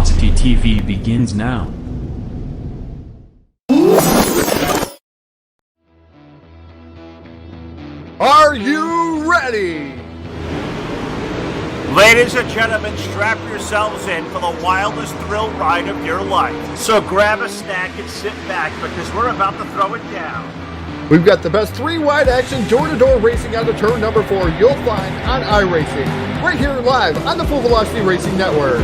Velocity TV begins now. Are you ready? Ladies and gentlemen, strap yourselves in for the wildest thrill ride of your life. So grab a snack and sit back because we're about to throw it down. We've got the best three-wide action door-to-door racing on the turn number 4 you'll find on iRacing, right here live on the Full Velocity Racing Network.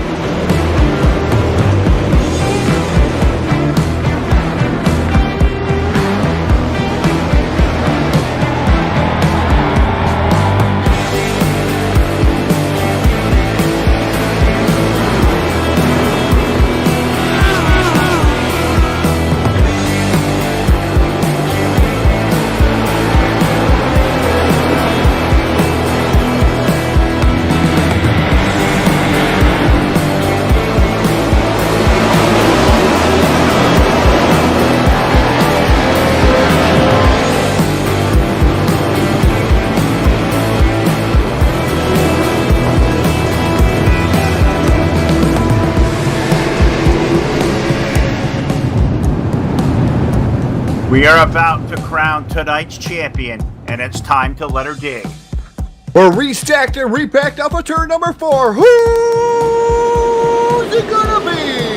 We are about to crown tonight's champion, and it's time to let her dig. We're restacked and repacked up for turn number 4. Who's it gonna be?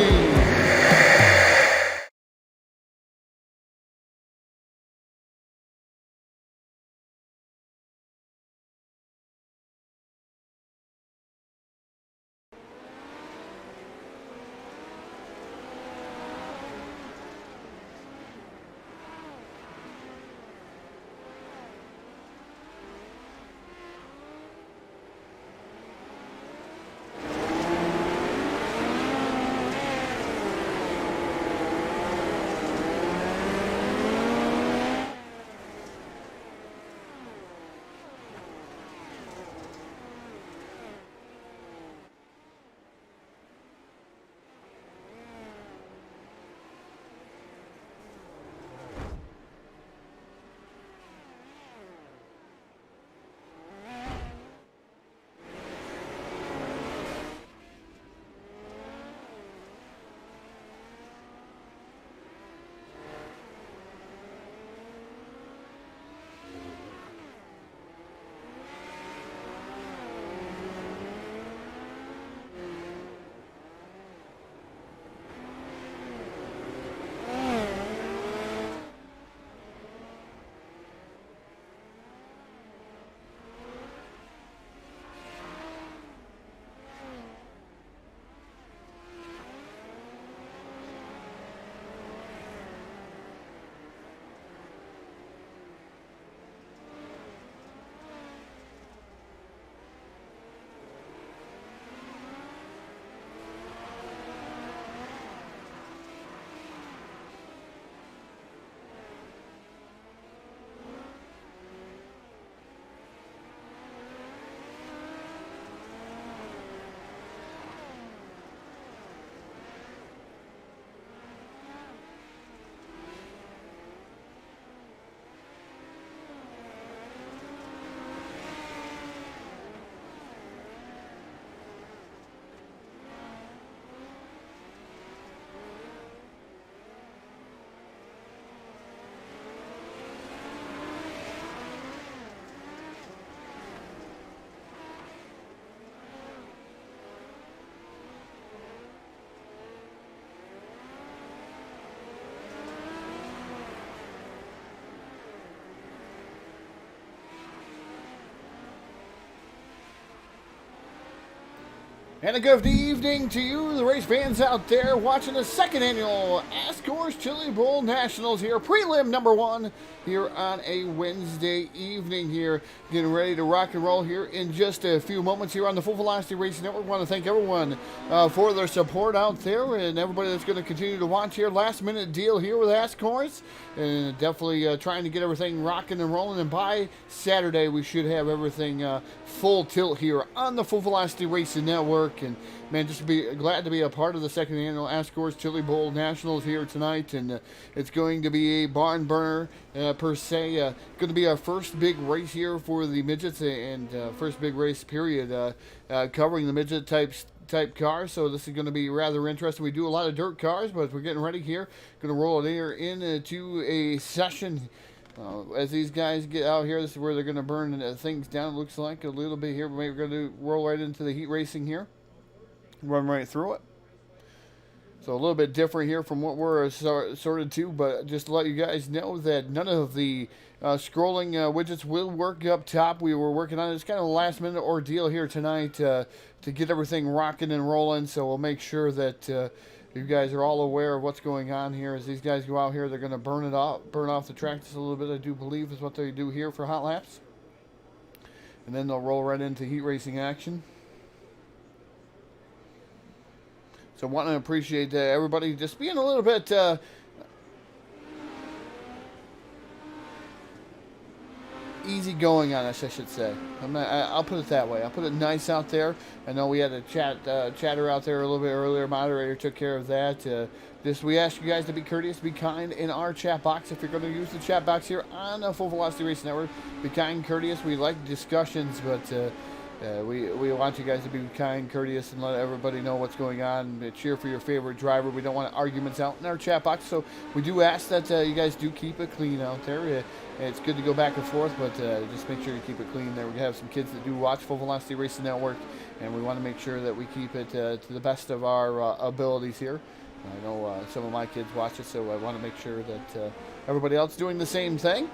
And a good evening to you, the race fans out there, watching the second annual ASCORS Chili Bowl Nationals here, prelim number 1 here on a Wednesday evening here, getting ready to rock and roll here in just a few moments here on the Full Velocity Racing Network. I want to thank everyone for their support out there and everybody that's going to continue to watch here. Last minute deal here with ASCORS, and definitely trying to get everything rocking and rolling, and by Saturday we should have everything full tilt here on the Full Velocity Racing Network. And man, just glad to be a part of the second annual ASCORS Chili Bowl Nationals here tonight, and it's going to be a barn burner per se. Going to be our first big race here for the midgets, and first big race period covering the midget type type cars, so this is going to be rather interesting. We do a lot of dirt cars, but we're getting ready here. Going to roll it here into a session. As these guys get out here, this is where they're going to burn things down, it looks like, a little bit here. But we're going to roll right into the heat racing here. Run right through it. So a little bit different here from what we're sorted to, but just to let you guys know that none of the scrolling widgets will work up top. We were working on it. It's kind of a last-minute ordeal here tonight to get everything rocking and rolling, so we'll make sure that you guys are all aware of what's going on here. As these guys go out here, they're going to burn off the track just a little bit, I do believe, is what they do here for hot laps. And then they'll roll right into heat racing action. So I want to appreciate everybody just being a little bit easy going on us, I should say. I'll put it that way. I'll put it nice out there. I know we had a chatter out there a little bit earlier. Moderator took care of that. We ask you guys to be courteous, be kind in our chat box. If you're going to use the chat box here on the Full Velocity Racing Network, be kind, courteous. We like discussions, but we want you guys to be kind, courteous, and let everybody know what's going on. Cheer for your favorite driver. We don't want arguments out in our chat box, so we do ask that you guys do keep it clean out there. It's good to go back and forth, but just make sure you keep it clean there. We have some kids that do watch Full Velocity Racing Network, and we want to make sure that we keep it to the best of our abilities here. I know some of my kids watch it, so I want to make sure that everybody else is doing the same thing.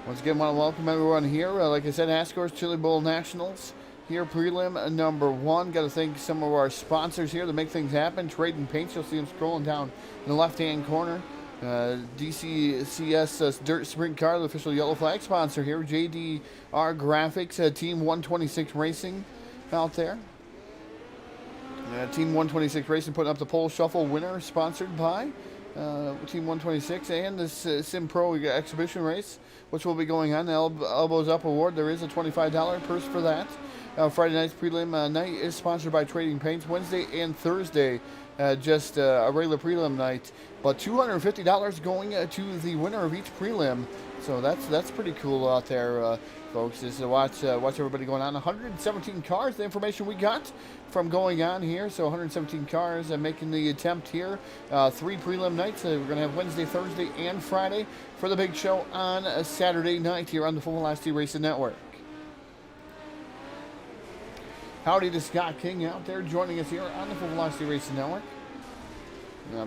Once again, I want to welcome everyone here. Like I said, ASCORS Chili Bowl Nationals here, prelim number 1. Got to thank some of our sponsors here to make things happen. Trading Paints, you'll see them scrolling down in the left-hand corner. DCCS Dirt Sprint Car, the official yellow flag sponsor here. JDR Graphics, Team 126 Racing out there. Team 126 Racing putting up the pole shuffle winner, sponsored by Team 126, and this Sim Pro exhibition race, which will be going on. The Elbows Up Award, there is a $25 purse for that. Friday night's prelim night is sponsored by Trading Paints. Wednesday and Thursday, just a regular prelim night, but $250 going to the winner of each prelim. So that's pretty cool out there, folks. Is to watch everybody going on. 117 cars, the information we got from going on here. So 117 cars making the attempt here. 3 prelim nights. We're going to have Wednesday, Thursday, and Friday for the big show on a Saturday night here on the Full Velocity Racing Network. Howdy to Scott King out there joining us here on the Full Velocity Racing Network.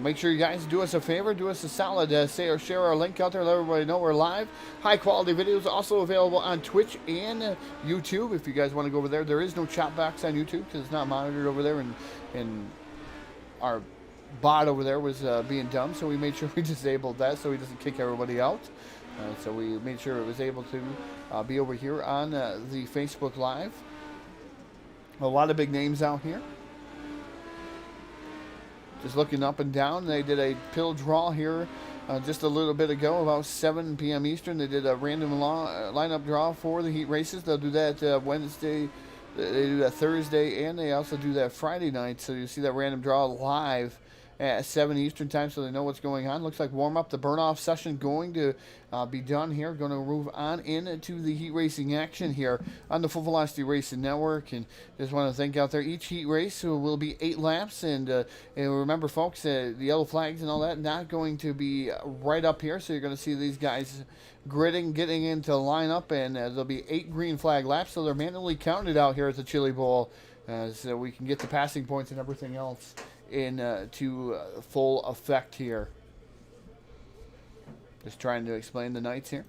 Make sure you guys do us a favor, do us a solid, share our link out there, let everybody know we're live. High quality videos also available on Twitch and YouTube. If you guys want to go over there, there is no chat box on YouTube because it's not monitored over there, and our bot over there was being dumb, so we made sure we disabled that so he doesn't kick everybody out. So we made sure it was able to be over here on the Facebook Live. A lot of big names out here. Just looking up and down, they did a pill draw here just a little bit ago, about 7 p.m. Eastern. They did a random lineup draw for the heat races. They'll do that Wednesday, they do that Thursday, and they also do that Friday night. So you see that random draw live at 7 Eastern time, so they know what's going on. Looks like warm-up, the burn-off session going to be done here. Going to move on into the heat racing action here on the Full Velocity Racing Network. And just want to thank out there, each heat race will be 8 laps. And remember, folks, the yellow flags and all that not going to be right up here. So you're going to see these guys gridding, getting into lineup, and there'll be 8 green flag laps. So they're manually counted out here at the Chili Bowl, so we can get the passing points and everything else into full effect here. Just trying to explain the nights here.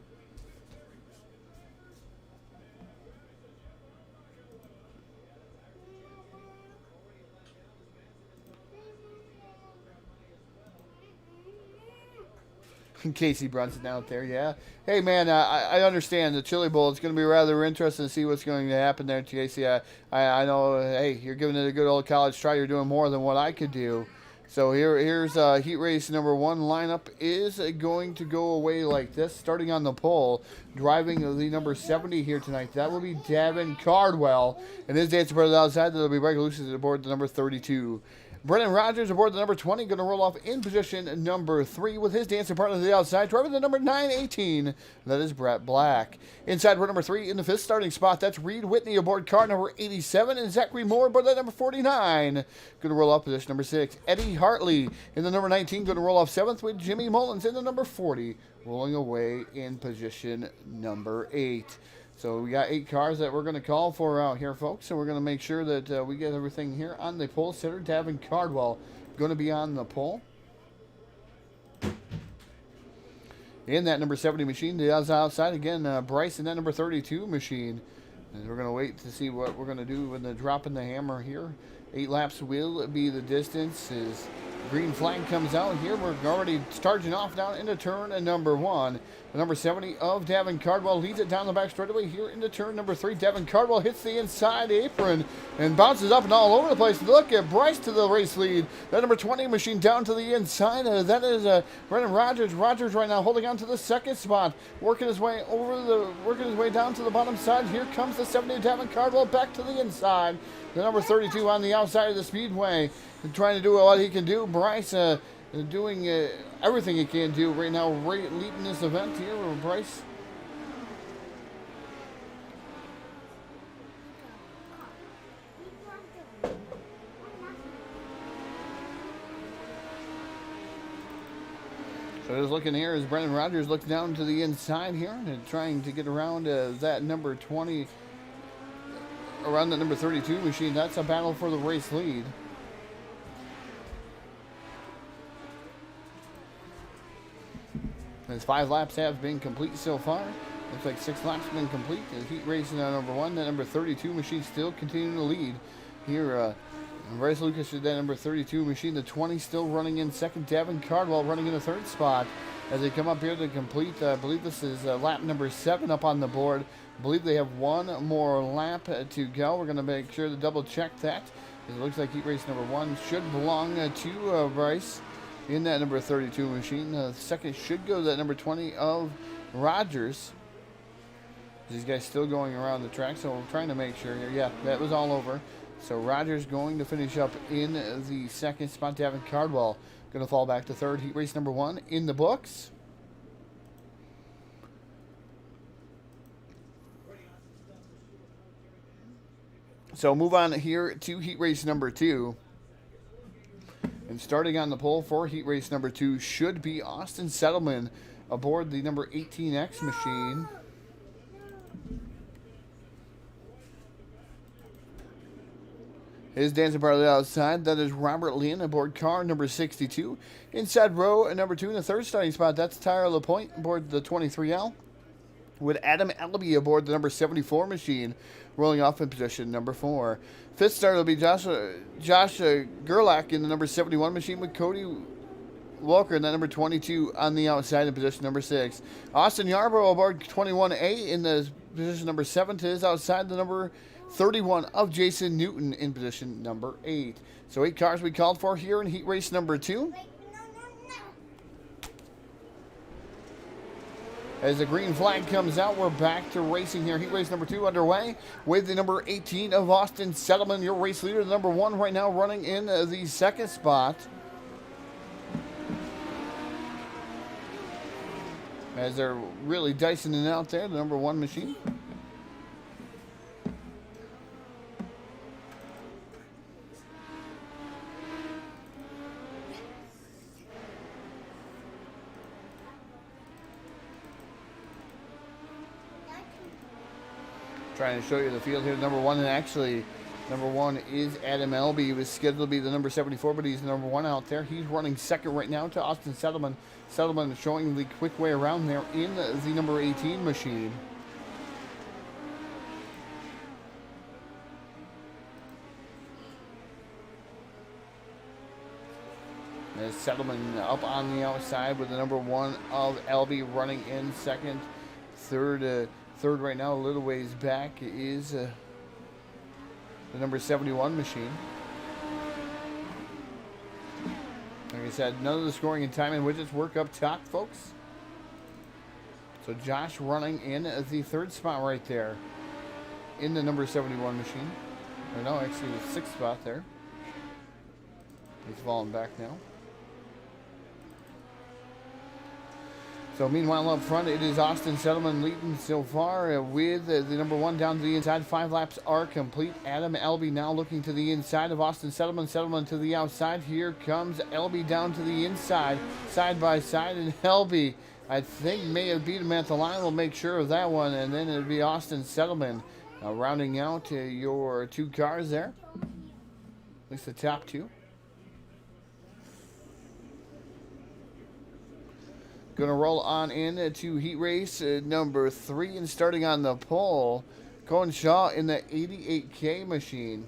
Casey Brunson out there, yeah. Hey, man, I understand the Chili Bowl. It's going to be rather interesting to see what's going to happen there, Casey. I know, hey, you're giving it a good old college try. You're doing more than what I could do. So here's heat race number 1. Lineup is going to go away like this. Starting on the pole, driving the number 70 here tonight. That will be Davin Cardwell. And his dance brother outside, that'll be Greg Lucius aboard the number 32. Brennan Rogers aboard the number 20, going to roll off in position number 3 with his dancing partner to the outside, driving the number 918. That is Brett Black. Inside row number 3 in the 5th starting spot, that's Reed Whitney aboard car number 87, and Zachary Moore aboard that number 49. Going to roll off position number 6. Eddie Hartley in the number 19, going to roll off 7th with Jimmy Mullins in the number 40, rolling away in position number 8. So we got 8 cars that we're going to call for out here, folks. So we're going to make sure that we get everything here on the pole sitter. Davin Cardwell going to be on the pole. In that number 70 machine, the outside again, Bryce in that number 32 machine. And we're going to wait to see what we're going to do when they're dropping the hammer here. 8 laps will be the distance. As green flag comes out here, we're already charging off down into turn number 1. The number 70 of Davin Cardwell leads it down the back straightaway here into turn number 3. Davin Cardwell hits the inside apron and bounces up and all over the place. Look at Bryce to the race lead. That number 20 machine down to the inside. That is Brennan Rogers. Rogers right now holding on to the 2nd spot, working his way down to the bottom side. Here comes the 70 Davin Cardwell back to the inside. The number 32 on the outside of the speedway, trying to do what he can do. Bryce doing everything he can do right now, leading this event here with Bryce. So just looking here as Brendan Rogers looks down to the inside here and trying to get around that number 20, around the number 32 machine. That's a battle for the race lead. As 5 laps have been complete so far. Looks like 6 laps have been complete. The heat racing on number 1. That number 32 machine still continuing to lead. Here, Bryce Lucas is that number 32 machine. The 20 still running in 2nd. Davin Cardwell running in the 3rd spot. As they come up here to complete, I believe this is lap number 7 up on the board. I believe they have 1 more lap to go. We're going to make sure to double check that. It looks like heat race number 1 should belong to Bryce in that number 32 machine. The 2nd should go to that number 20 of Rogers. These guys still going around the track, so we're trying to make sure here. Yeah, that was all over. So Rogers going to finish up in the 2nd spot. Davin Cardwell going to fall back to 3rd. Heat race number 1 in the books. So move on here to heat race number 2. And starting on the pole for heat race number 2 should be Austin Settleman aboard the number 18X machine. His dancing part of the outside, that is Robert Lynn aboard car number 62. Inside row number 2 in the 3rd starting spot, that's Tyler LaPointe aboard the 23L. With Adam Ellaby aboard the number 74 machine, rolling off in position number 4. 5th starter will be Josh Gerlach in the number 71 machine, with Cody Walker in that number 22 on the outside in position number 6. Austin Yarborough aboard 21A in the position number 7 to his outside, the number 31 of Jason Newton in position number 8. So 8 cars we called for here in heat race number 2. As the green flag comes out, we're back to racing here. Heat race number 2 underway with the number 18 of Austin Settleman, your race leader. The number 1 right now running in the 2nd spot. As they're really dicing it out there, the number 1 machine. Trying to show you the field here. Number 1, and actually number 1 is Adam Elby. He was scheduled to be the number 74, but he's number 1 out there. He's running 2nd right now to Austin Settleman. Settleman showing the quick way around there in the number 18 machine. As Settleman up on the outside with the number 1 of Elby running in 2nd. Third right now, a little ways back, is the number 71 machine. Like I said, none of the scoring and timing widgets work up top, folks. So Josh running in the 3rd spot right there in the number 71 machine. Or no, actually the 6th spot there. He's falling back now. So meanwhile up front, it is Austin Settleman leading so far with the number 1 down to the inside. 5 laps are complete. Adam Elby now looking to the inside of Austin Settleman. Settleman to the outside. Here comes Elby down to the inside, side by side. And Elby, I think, may have beat him at the line. We'll make sure of that one. And then it'll be Austin Settleman rounding out your 2 cars there. At least the top 2. Going to roll on in to heat race number 3, and starting on the pole, Cohen Shaw in the 88K machine.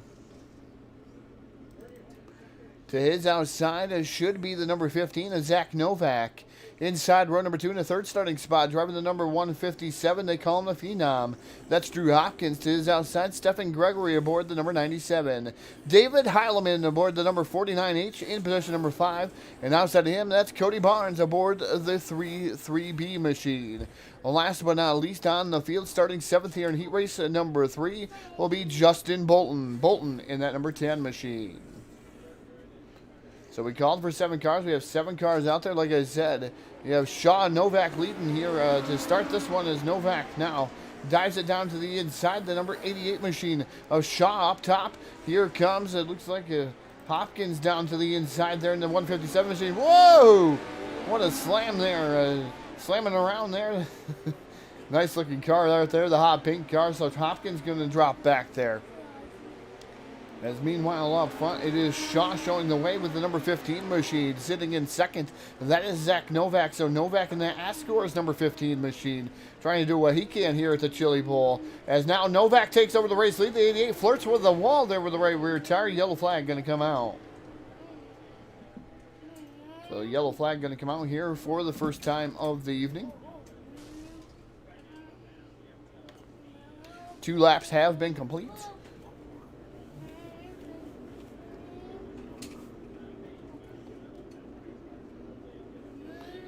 To his outside should be the number 15, Zach Novak. Inside row number 2 in the 3rd starting spot, driving the number 157, they call him the Phenom. That's Drew Hopkins. To his outside, Stephen Gregory aboard the number 97. David Heileman aboard the number 49H in position number 5. And outside of him, that's Cody Barnes aboard the 3B machine. Well, last but not least on the field, starting 7th here in heat race number 3, will be Justin Bolton. Bolton in that number 10 machine. So we called for 7 cars. We have 7 cars out there. Like I said, you have Shaw and Novak leading here to start this one as Novak now dives it down to the inside. The number 88 machine of Shaw up top. Here comes, it looks like Hopkins down to the inside there in the 157 machine. Whoa! What a slam there. Slamming around there. Nice looking car right there, the hot pink car. So Hopkins going to drop back there. As meanwhile up front, it is Shaw showing the way with the number 15 machine. Sitting in 2nd, that is Zach Novak. So Novak in the ASCORS number 15 machine, trying to do what he can here at the Chili Bowl. As now Novak takes over the race lead. The 88 flirts with the wall there with the right rear tire. Yellow flag going to come out. So yellow flag going to come out here for the first time of the evening. 2 laps have been complete.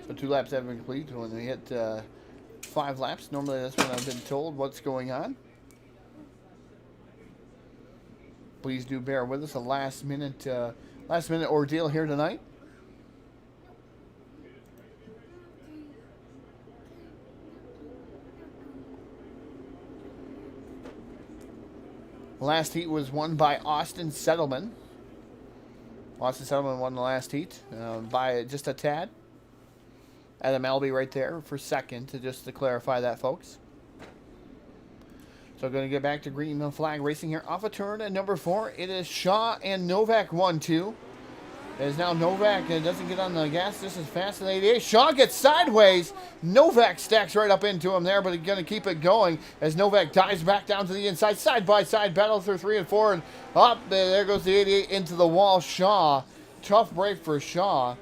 So 2 laps have been complete. When they hit 5 laps, normally that's when I've been told what's going on. Please do bear with us. A last minute ordeal here tonight. Last heat was won by Austin Settleman. Austin Settleman won the last heat by just a tad. Adam Elby right there for 2nd, just to clarify that, folks. So going to get back to green flag racing here. Off a turn at number 4, it is Shaw and Novak 1-2. As now Novak doesn't get on the gas just as fast as 88. Shaw gets sideways. Novak stacks right up into him there, but he's going to keep it going as Novak dives back down to the inside. Side-by-side battle through 3 and 4. And up there goes the 88 into the wall. Shaw. Tough break for Shaw.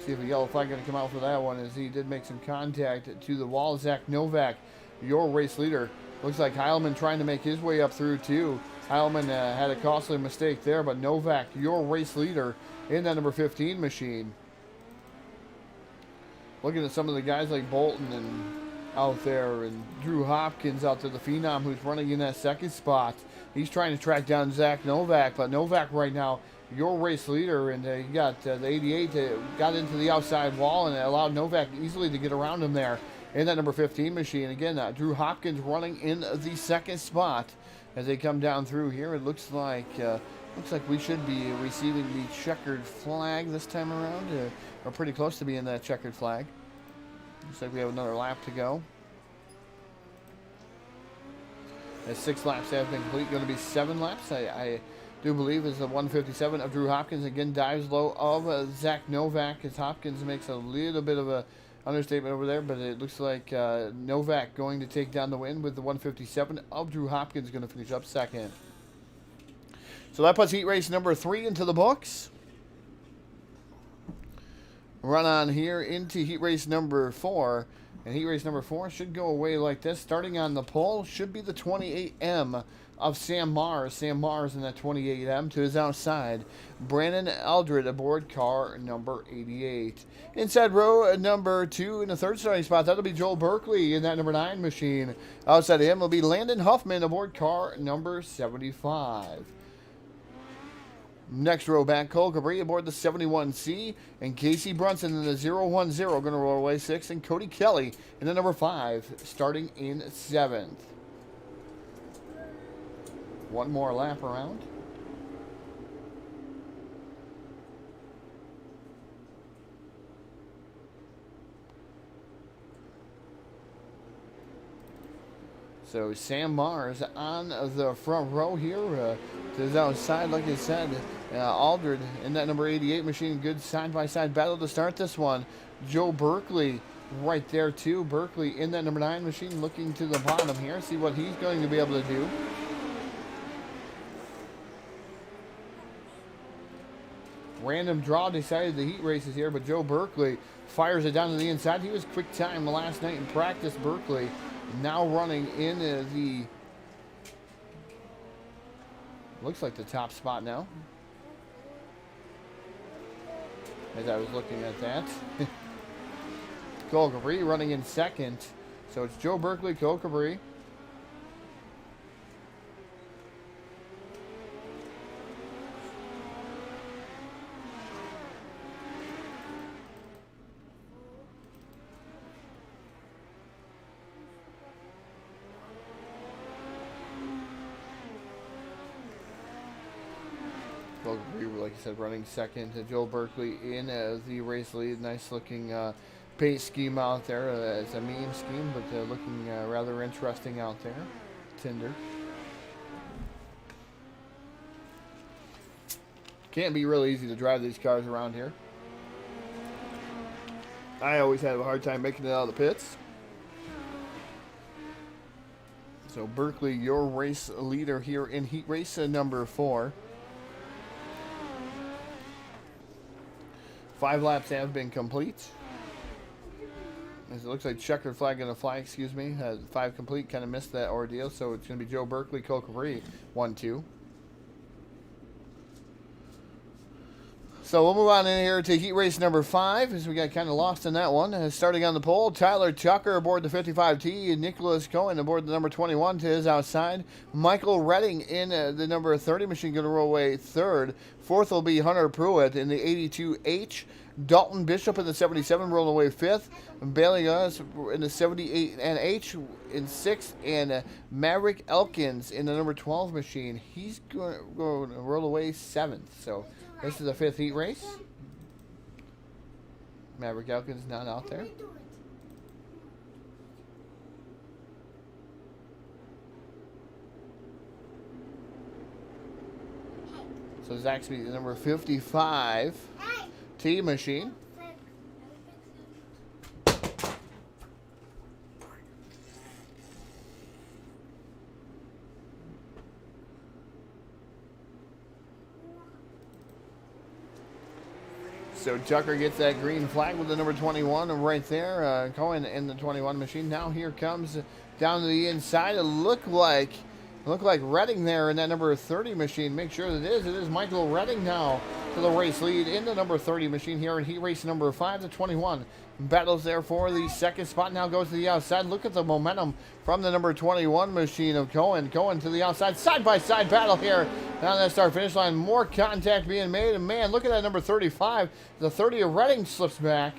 See if a yellow flag going to come out for that one, as he did make some contact to the wall. Zach Novak, your race leader. Looks like Heilman trying to make his way up through too. Heilman had a costly mistake there, but Novak, your race leader in that number 15 machine. Looking at some of the guys like Bolton and out there, and Drew Hopkins out there, the Phenom, who's running in that 2nd spot. He's trying to track down Zach Novak, but Novak right now, your race leader, and you got the 88 got into the outside wall and allowed Novak easily to get around him there in that number 15 machine. Again, Drew Hopkins running in the 2nd spot as they come down through here. It looks like we should be receiving the checkered flag this time around. We're pretty close to being that checkered flag. Looks like we have another lap to go. As 6 laps have been complete, going to be 7 laps. I do believe is the 157 of Drew Hopkins. Again, dives low of Zach Novak as Hopkins makes a little bit of a understatement over there, but it looks like Novak going to take down the win with the 157 of Drew Hopkins, going to finish up 2nd. So that puts heat race number 3 into the books. Run on here into heat race number 4. And heat race number 4 should go away like this. Starting on the pole should be the 28M of Sam Mars. Sam Mars in that 28M. To his outside, Brandon Eldred aboard car number 88. Inside row number 2 in the 3rd starting spot, that'll be Joel Berkeley in that number 9 machine. Outside of him will be Landon Huffman aboard car number 75. Next row back, Cole Cabri aboard the 71C, and Casey Brunson in the 010 going to roll away 6th, and Cody Kelly in the number 5, starting in 7th. One more lap around. So Sam Mars on the front row here to his outside, like I said. Aldred in that number 88 machine. Good side-by-side battle to start this one. Joe Berkeley right there too. Berkeley in that number 9 machine, looking to the bottom here. See what he's going to be able to do. Random draw decided the heat races here, but Joe Berkeley fires it down to the inside. He was quick time last night in practice. Berkeley now running in the, looks like the top spot now, as I was looking at that. Cole Cabri running in 2nd. So it's Joe Berkeley, Cole Cabri. Like I said, running 2nd. Joel Berkeley in the race lead. Nice looking paint scheme out there. It's a meme scheme, but looking rather interesting out there. Tinder. Can't be really easy to drive these cars around here. I always have a hard time making it out of the pits. So Berkeley, your race leader here in heat race number 4. 5 laps have been complete. As it looks like checkered flag going to fly, excuse me. 5 complete, kind of missed that ordeal. So it's going to be Joe Berkeley, Cole Cabri, 1-2. So we'll move on in here to heat race number 5, as we got kind of lost in that one. Starting on the pole, Tyler Tucker aboard the 55T, and Nicholas Cohen aboard the number 21 to his outside. Michael Redding in the number 30 machine going to roll away 3rd. 4th will be Hunter Pruitt in the 82H. Dalton Bishop in the 77 rolling away 5th. Bailey Gus in the 78 NH in 6th. And Maverick Elkins in the number 12 machine. He's going to roll away 7th. So this is the 5th heat race. Maverick Elkins not out there. So Zaxby, the number 55 T machine. So Tucker gets that green flag with the number 21 right there. Cohen in the 21 machine. Now here comes down to the inside. It looked like Redding there in that number 30 machine. Make sure that it is Michael Redding now to the race lead in the number 30 machine here in heat race number 5 to 21. Battles there for the 2nd spot. Now goes to the outside. Look at the momentum from the number 21 machine of Cohen. Cohen to the outside. Side-by-side battle here down that start-finish line. More contact being made. And, man, look at that number 35. The 30 of Redding slips back.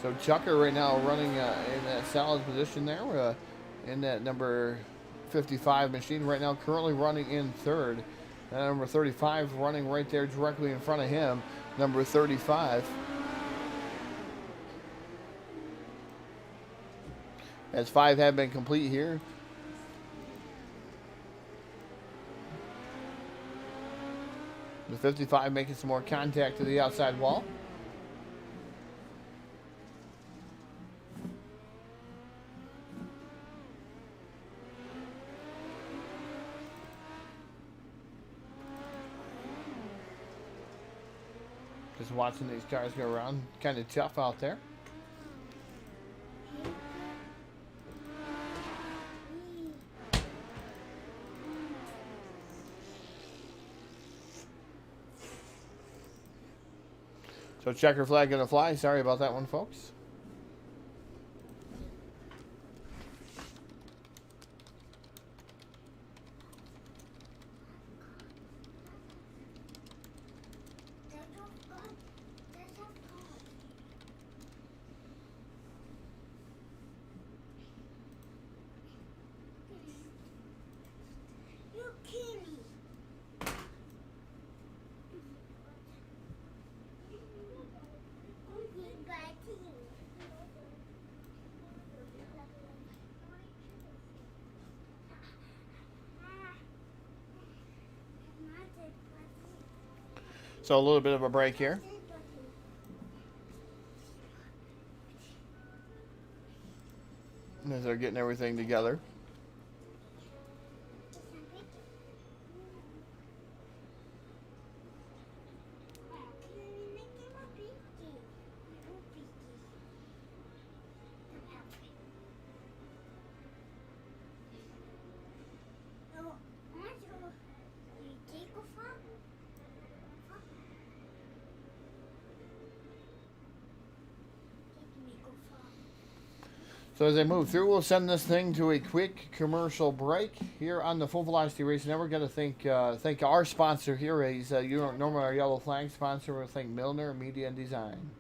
So Tucker right now running in that solid position there in that number 55 machine right now, currently running in 3rd. That number 35 running right there directly in front of him, number 35. As 5 have been complete here. The 55 making some more contact to the outside wall. Just watching these cars go around, kind of tough out there. So checker flag gonna fly. Sorry about that one, folks. So a little bit of a break here. As they're getting everything together. So as they move through, we'll send this thing to a quick commercial break here on the Full Velocity Race Network. Got to thank our sponsor here. He's normally our yellow flag sponsor. We'll thank Milner Media and Design.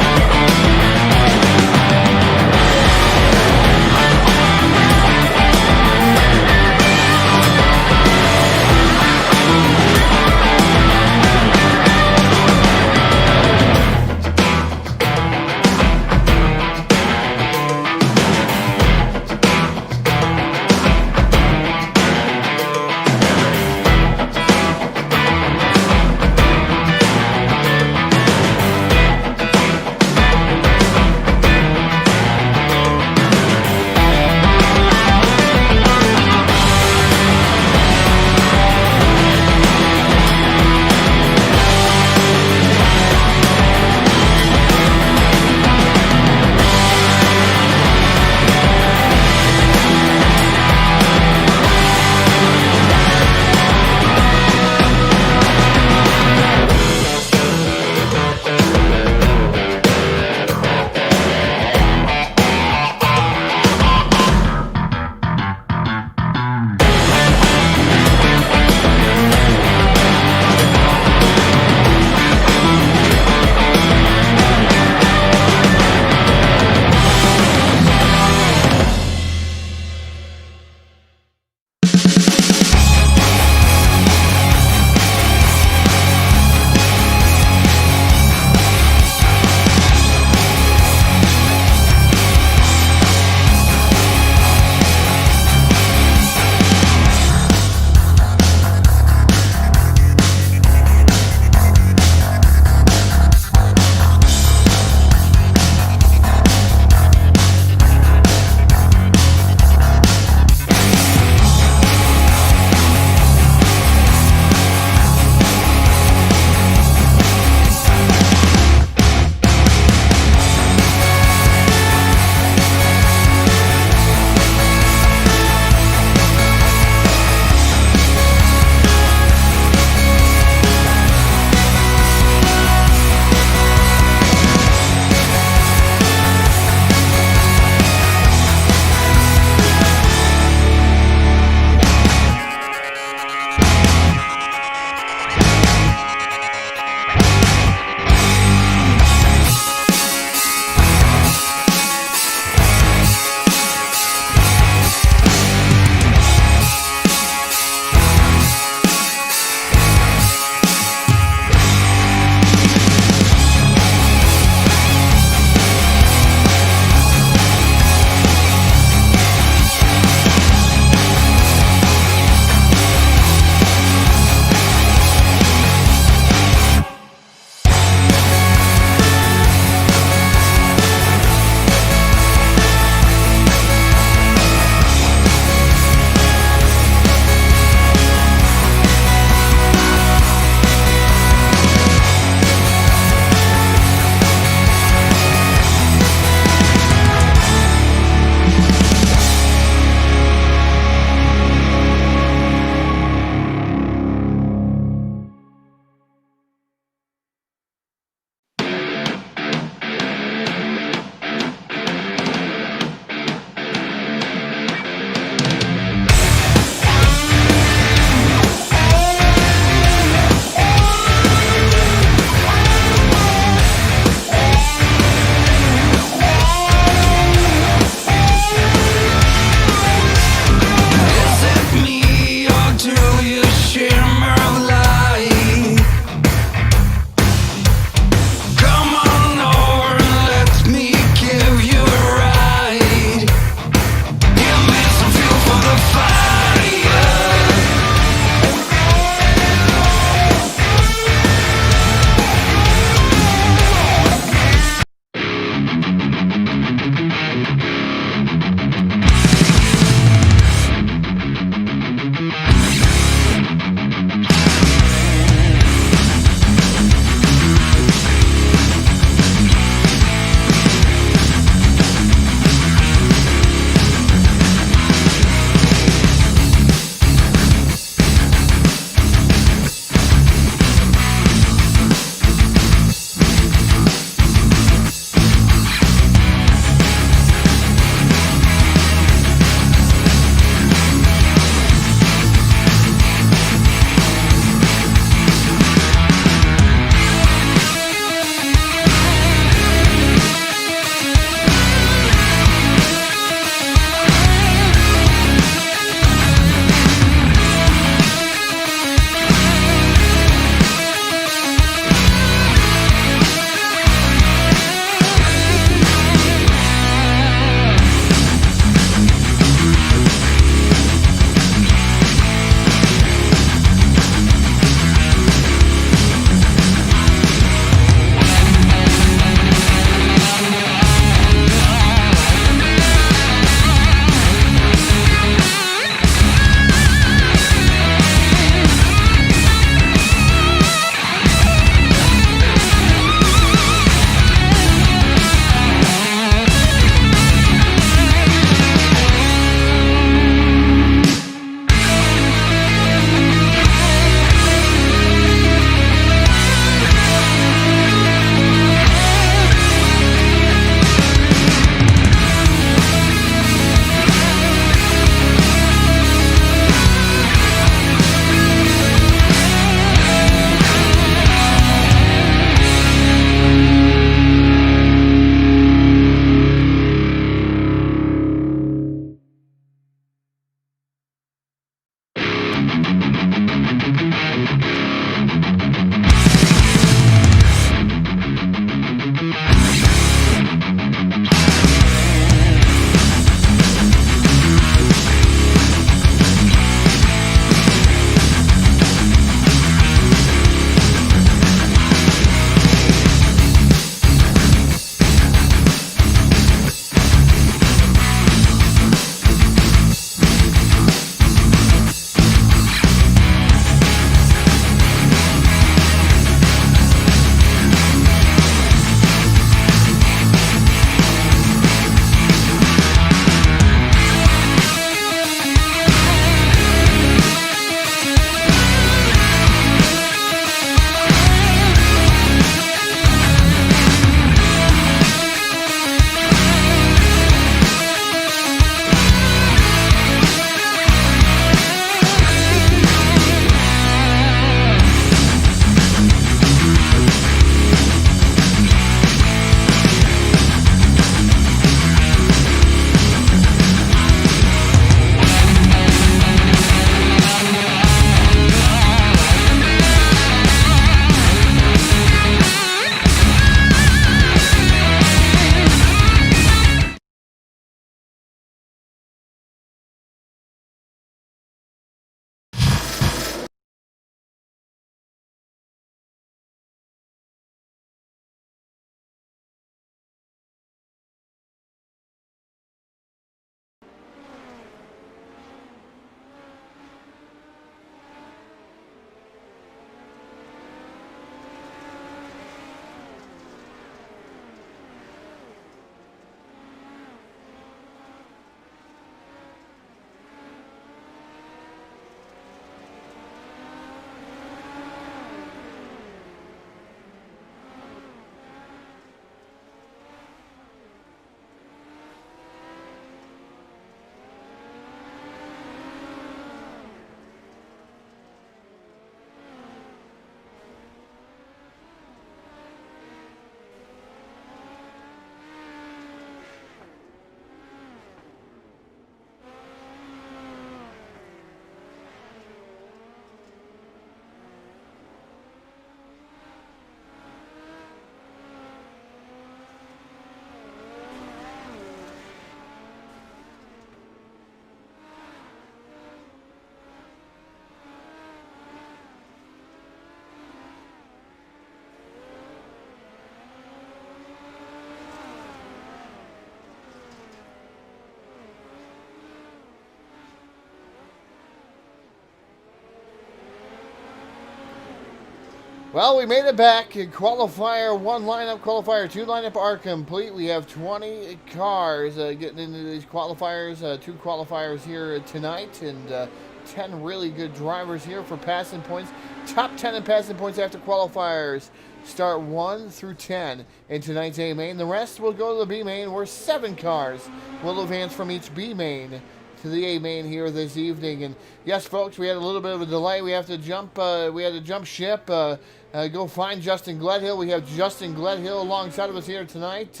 Well, we made it back. Qualifier 1 lineup, Qualifier 2 lineup are complete. We have 20 cars getting into these qualifiers, 2 qualifiers here tonight, and 10 really good drivers here for passing points. Top 10 in passing points after qualifiers start 1 through 10 in tonight's A main. The rest will go to the B main, where 7 cars will advance from each B main to the A main here this evening. And yes, folks, we had a little bit of a delay. We have to jump. We had to jump ship. Go find Justin Gledhill. We have Justin Gledhill alongside of us here tonight.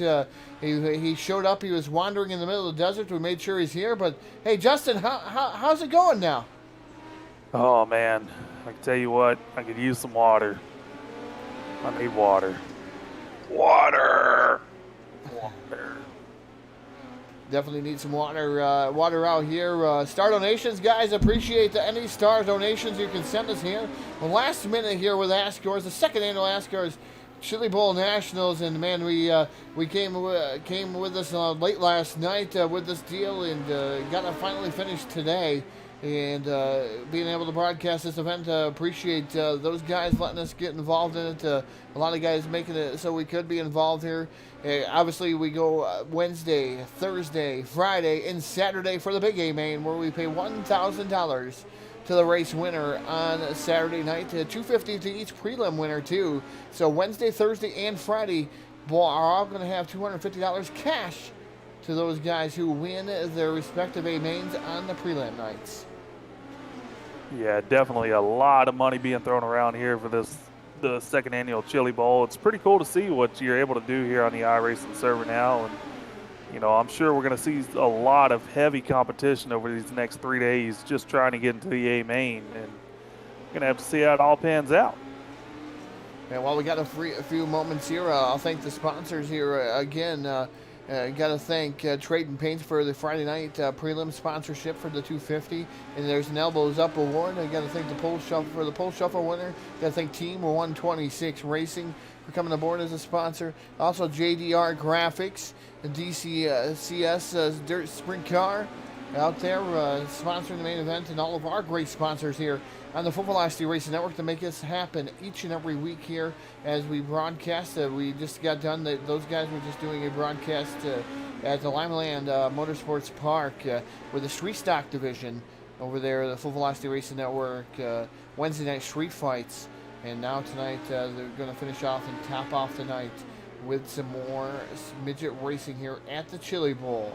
He showed up. He was wandering in the middle of the desert. We made sure he's here. But hey, Justin, how's it going now? Oh man, I can tell you what. I could use some water. I need water. Water. Definitely need some water out here. Star donations, guys. Appreciate any star donations you can send us here. Well, last minute here with ASCORS, the second annual ASCORS Chili Bowl Nationals, and man, we came with us late last night with this deal, and got to finally finish today. And being able to broadcast this event, appreciate those guys letting us get involved in it. A lot of guys making it so we could be involved here. Obviously, we go Wednesday, Thursday, Friday, and Saturday for the big A main, where we pay $1,000 to the race winner on Saturday night, $250 to each prelim winner too. So Wednesday, Thursday, and Friday are all going to have $250 cash to those guys who win their respective A mains on the prelim nights. Yeah, definitely a lot of money being thrown around here for the second annual Chili Bowl. It's pretty cool to see what you're able to do here on the iRacing server now. And, you know, I'm sure we're going to see a lot of heavy competition over these next 3 days just trying to get into the A main. And we're going to have to see how it all pans out. And while we got a few moments here, I'll thank the sponsors here again. Got to thank Trade and Paints for the Friday night prelim sponsorship for the 250, and there's an Elbows Up award. I got to thank the Pole Shuffle for the Pole Shuffle winner. Got to thank Team 126 Racing for coming aboard as a sponsor. Also JDR Graphics, the DCCS Dirt Sprint Car out there sponsoring the main event, and all of our great sponsors here on the Full Velocity Racing Network to make this happen each and every week here as we broadcast. We just got done. Those guys were just doing a broadcast at the Limeland Motorsports Park with the Street Stock division over there, the Full Velocity Racing Network, Wednesday night street fights. And now tonight they're going to finish off and top off the night with some more midget racing here at the Chili Bowl.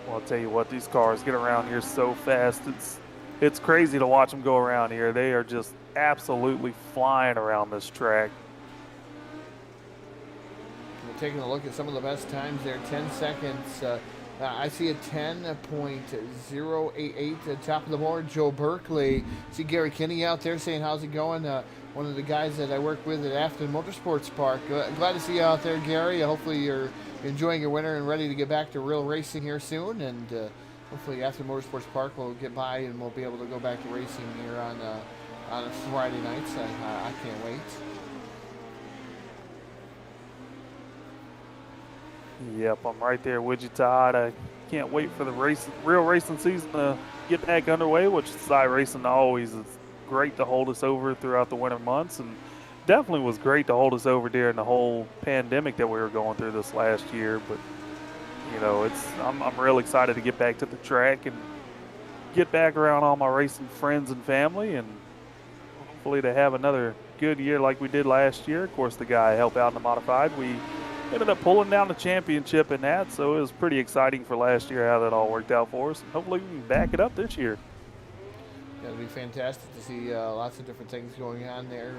Well, I'll tell you what, these cars get around here so fast. It's crazy to watch them go around here. They are just absolutely flying around this track. We're taking a look at some of the best times there. 10 seconds. I see a 10.088 at top of the board. Joe Berkeley. See Gary Kinney out there saying, how's it going? One of the guys that I work with at Afton Motorsports Park. Glad to see you out there, Gary. Hopefully you're enjoying your winter and ready to get back to real racing here soon. And hopefully Afton Motorsports Park will get by and we'll be able to go back to racing here on Friday nights. I can't wait. Yep, I'm right there with you, Todd. I can't wait for the real racing season to get back underway, which is iRacing always is great to hold us over throughout the winter months, and definitely was great to hold us over during the whole pandemic that we were going through this last year. But you know, I'm real excited to get back to the track and get back around all my racing friends and family, and hopefully to have another good year like we did last year. Of course, the guy I helped out in the modified, we ended up pulling down the championship in that, so it was pretty exciting for last year how that all worked out for us. And hopefully we can back it up this year. Yeah, it'll be fantastic to see lots of different things going on there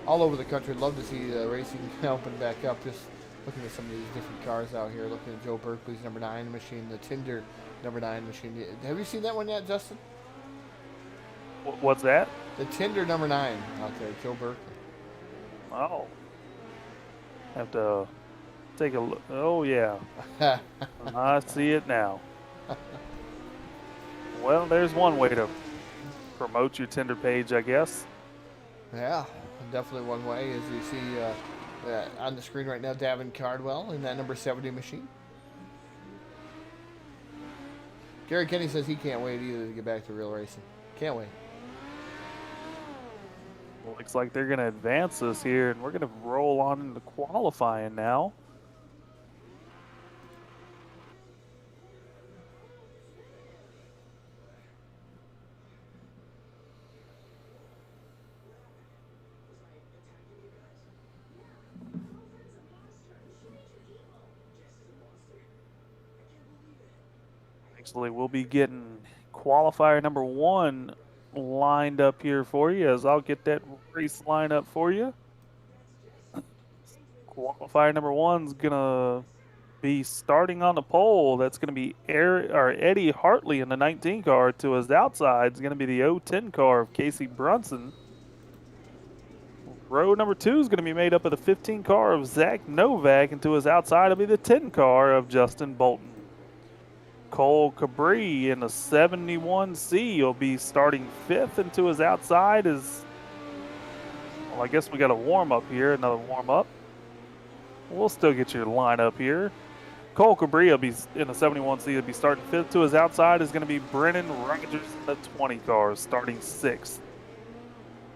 all over the country. I'd love to see racing open back up. Just looking at some of these different cars out here. Looking at Joe Berkeley's number 9 machine, the Tinder number 9 machine. Have you seen that one yet, Justin? What's that? The Tinder number 9 out there, Joe Berkeley. Oh. Have to take a look. Oh, yeah. I see it now. Well, there's one way to promote your Tinder page, I guess. Yeah, definitely one way. As you see on the screen right now, Davin Cardwell in that number 70 machine. Gary Kenny says he can't wait either to get back to real racing. Can't wait. Looks like they're going to advance us here, and we're going to roll on into qualifying now. Actually, we'll be getting qualifier number 1 lined up here for you, as I'll get that race lineup for you. Qualifier number 1's gonna be starting on the pole. That's gonna be Eddie Hartley in the 19 car. To his outside is gonna be the 010 car of Casey Brunson. Row number 2 is gonna be made up of the 15 car of Zach Novak, and to his outside will be the 10 car of Justin Bolton. Cole Cabri in the 71C will be starting 5th, and to his outside is, well, I guess we got a warm-up here, another warm-up. We'll still get your lineup here. Cole Cabri will be in the 71C, will be starting 5th. To his outside is going to be Brennan Rogers in the 20 cars, starting 6th.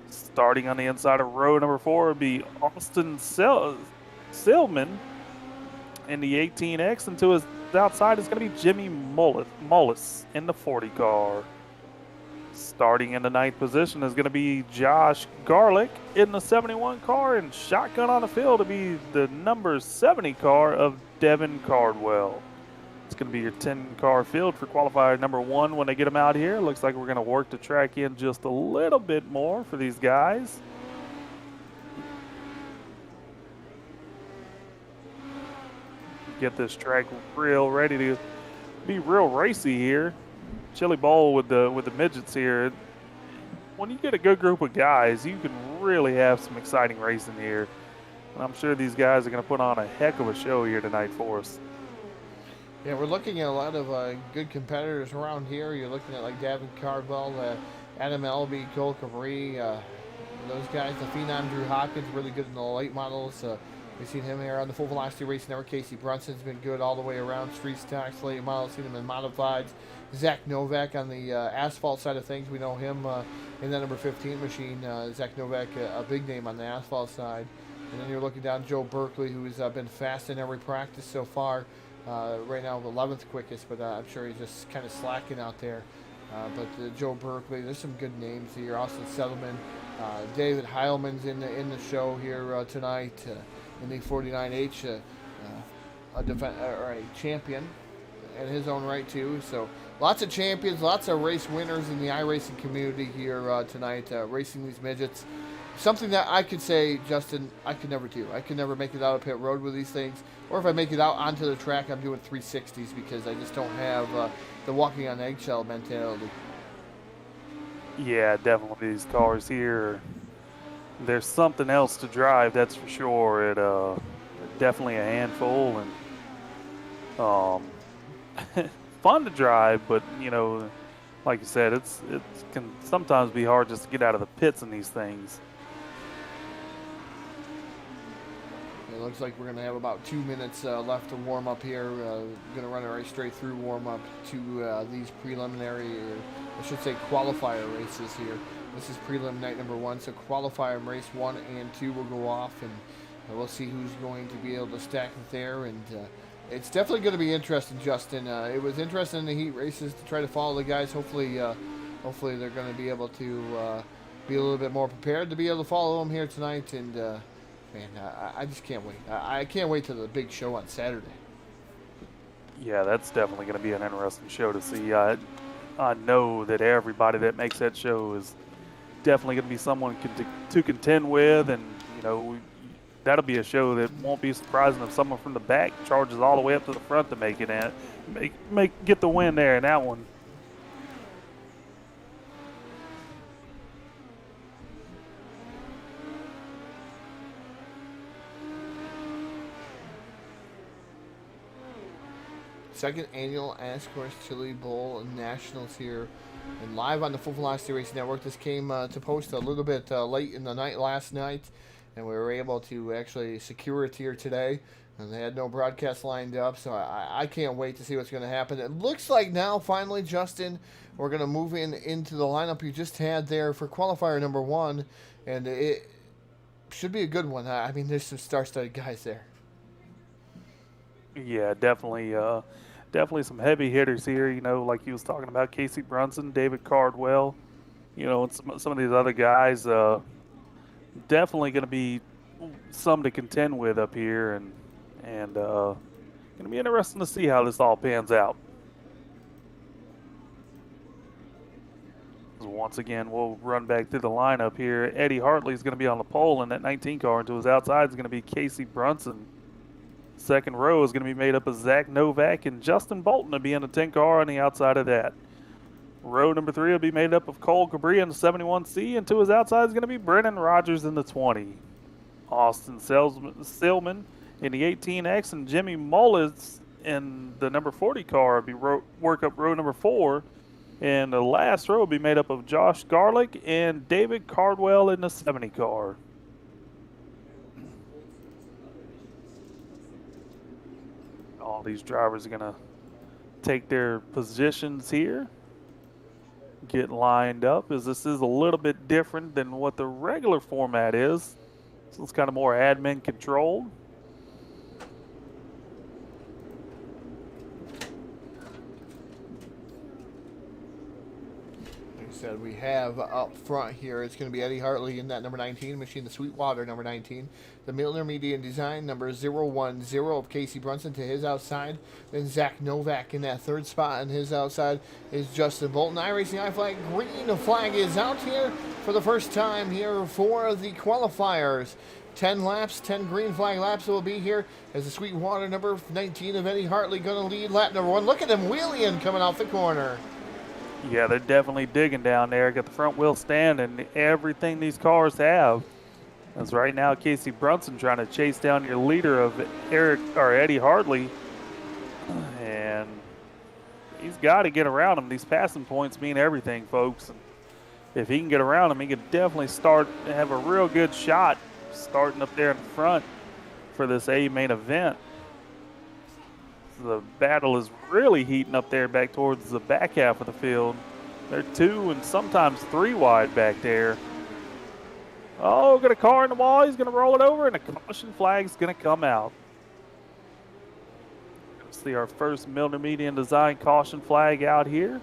Starting on the inside of row number 4 will be Austin Silman in the 18X, and to his outside is going to be Jimmy Mullis in the 40 car. Starting in the 9th position is going to be Josh Garlick in the 71 car, and shotgun on the field to be the number 70 car of Devin Cardwell. It's going to be your 10 car field for qualifier number 1 when they get them out here. Looks like we're going to work the track in just a little bit more for these guys. Get this track real ready to be real racy here. Chili Bowl with the midgets here. When you get a good group of guys, you can really have some exciting racing here. And I'm sure these guys are going to put on a heck of a show here tonight for us. Yeah, we're looking at a lot of good competitors around here. You're looking at like Devin Cardwell, Adam Elby, Cole Cabri, those guys. The Phenom Drew Hopkins, really good in the late models. We've seen him here on the full velocity race network. Casey Brunson's been good all the way around. Street stocks, late models, seen him in modifieds. Zach Novak on the asphalt side of things. We know him in that number 15 machine. Zach Novak, a big name on the asphalt side. And then you're looking down Joe Berkeley, who's been fast in every practice so far. Right now, the 11th quickest, but I'm sure he's just kind of slacking out there. But Joe Berkeley, there's some good names here. Austin Settleman, David Heilman's in the show here tonight. In the 49H, a champion in his own right too. So lots of champions, lots of race winners in the iRacing community here tonight, racing these midgets. Something that I could say, Justin, I could never do. I could never make it out of pit road with these things. Or if I make it out onto the track, I'm doing 360s because I just don't have the walking on eggshell mentality. Yeah, definitely these cars here. There's something else to drive, that's for sure. They're definitely a handful and fun to drive, but you know, like you said, it can sometimes be hard just to get out of the pits in these things. It looks like we're going to have about 2 minutes left to warm up here. Going to run it right straight through warm up to these preliminary, or I should say qualifier races here. This is prelim night number 1, so qualifier race 1 and 2 will go off, and we'll see who's going to be able to stack it there. And it's definitely going to be interesting, Justin. It was interesting in the heat races to try to follow the guys. Hopefully they're going to be able to be a little bit more prepared to be able to follow them here tonight. And man, I just can't wait. I can't wait till the big show on Saturday. Yeah, that's definitely going to be an interesting show to see. I know that everybody that makes that show is definitely going to be someone to contend with, and you know, that'll be a show that won't be surprising if someone from the back charges all the way up to the front to make it in, get the win there in that one. Second annual ASCORS Chili Bowl Nationals here, and live on the Full Velocity Racing Network. This came to post a little bit late in the night last night. and we were able to actually secure it here today. And they had no broadcast lined up, so I can't wait to see what's going to happen. It looks like now, finally, Justin, we're going to move into the lineup you just had there for qualifier number 1, and it should be a good one. I mean, there's some star-studded guys there. Yeah, definitely some heavy hitters here. You know, like you was talking about, Casey Brunson, David Cardwell, you know, and some of these other guys. Definitely going to be some to contend with up here, and going to be interesting to see how this all pans out. Once again, we'll run back through the lineup here. Eddie Hartley is going to be on the pole in that 19 car, and to his outside is going to be Casey Brunson. Second row is going to be made up of Zach Novak and Justin Bolton to be in the 10 car on the outside of that. Row number 3 will be made up of Cole Cabri in the 71C, and to his outside is going to be Brennan Rogers in the 20. Austin Stillman in the 18X, and Jimmy Mullins in the number 40 car will be work up row number 4. And the last row will be made up of Josh Garlick and David Cardwell in the 70 car. All these drivers are going to take their positions here, get lined up, as this is a little bit different than what the regular format is. So it's kind of more admin controlled. Said we have up front here, it's going to be Eddie Hartley in that number 19 machine, the Sweetwater number 19, the Milner Media and Design number 010 of Casey Brunson to his outside, then Zach Novak in that third spot, and his outside is Justin Bolton. iRacing iFlag green flag is out here for the first time here for the qualifiers. 10 laps, 10 green flag laps will be here as the Sweetwater number 19 of Eddie Hartley going to lead lap number 1. Look at them wheeling coming off the corner. Yeah, they're definitely digging down there. Got the front wheel stand and everything these cars have. As right now, Casey Brunson trying to chase down your leader of Eddie Hartley. And he's got to get around him. These passing points mean everything, folks. And if he can get around him, he can definitely start to have a real good shot starting up there in front for this A main event. The battle is really heating up there back towards the back half of the field. They're 2 and sometimes 3 wide back there. Oh, got a car in the wall. He's going to roll it over, and a caution flag's going to come out. See our first Milner Media and Design caution flag out here.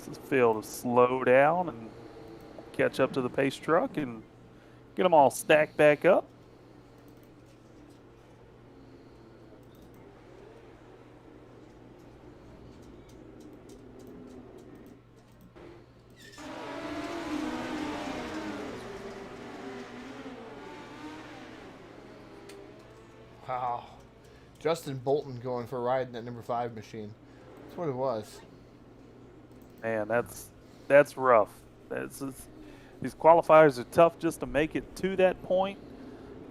This field to slow down and catch up to the pace truck and get them all stacked back up. Wow. Justin Bolton going for a ride in that number 5 machine. That's what it was. Man, that's rough. These qualifiers are tough just to make it to that point.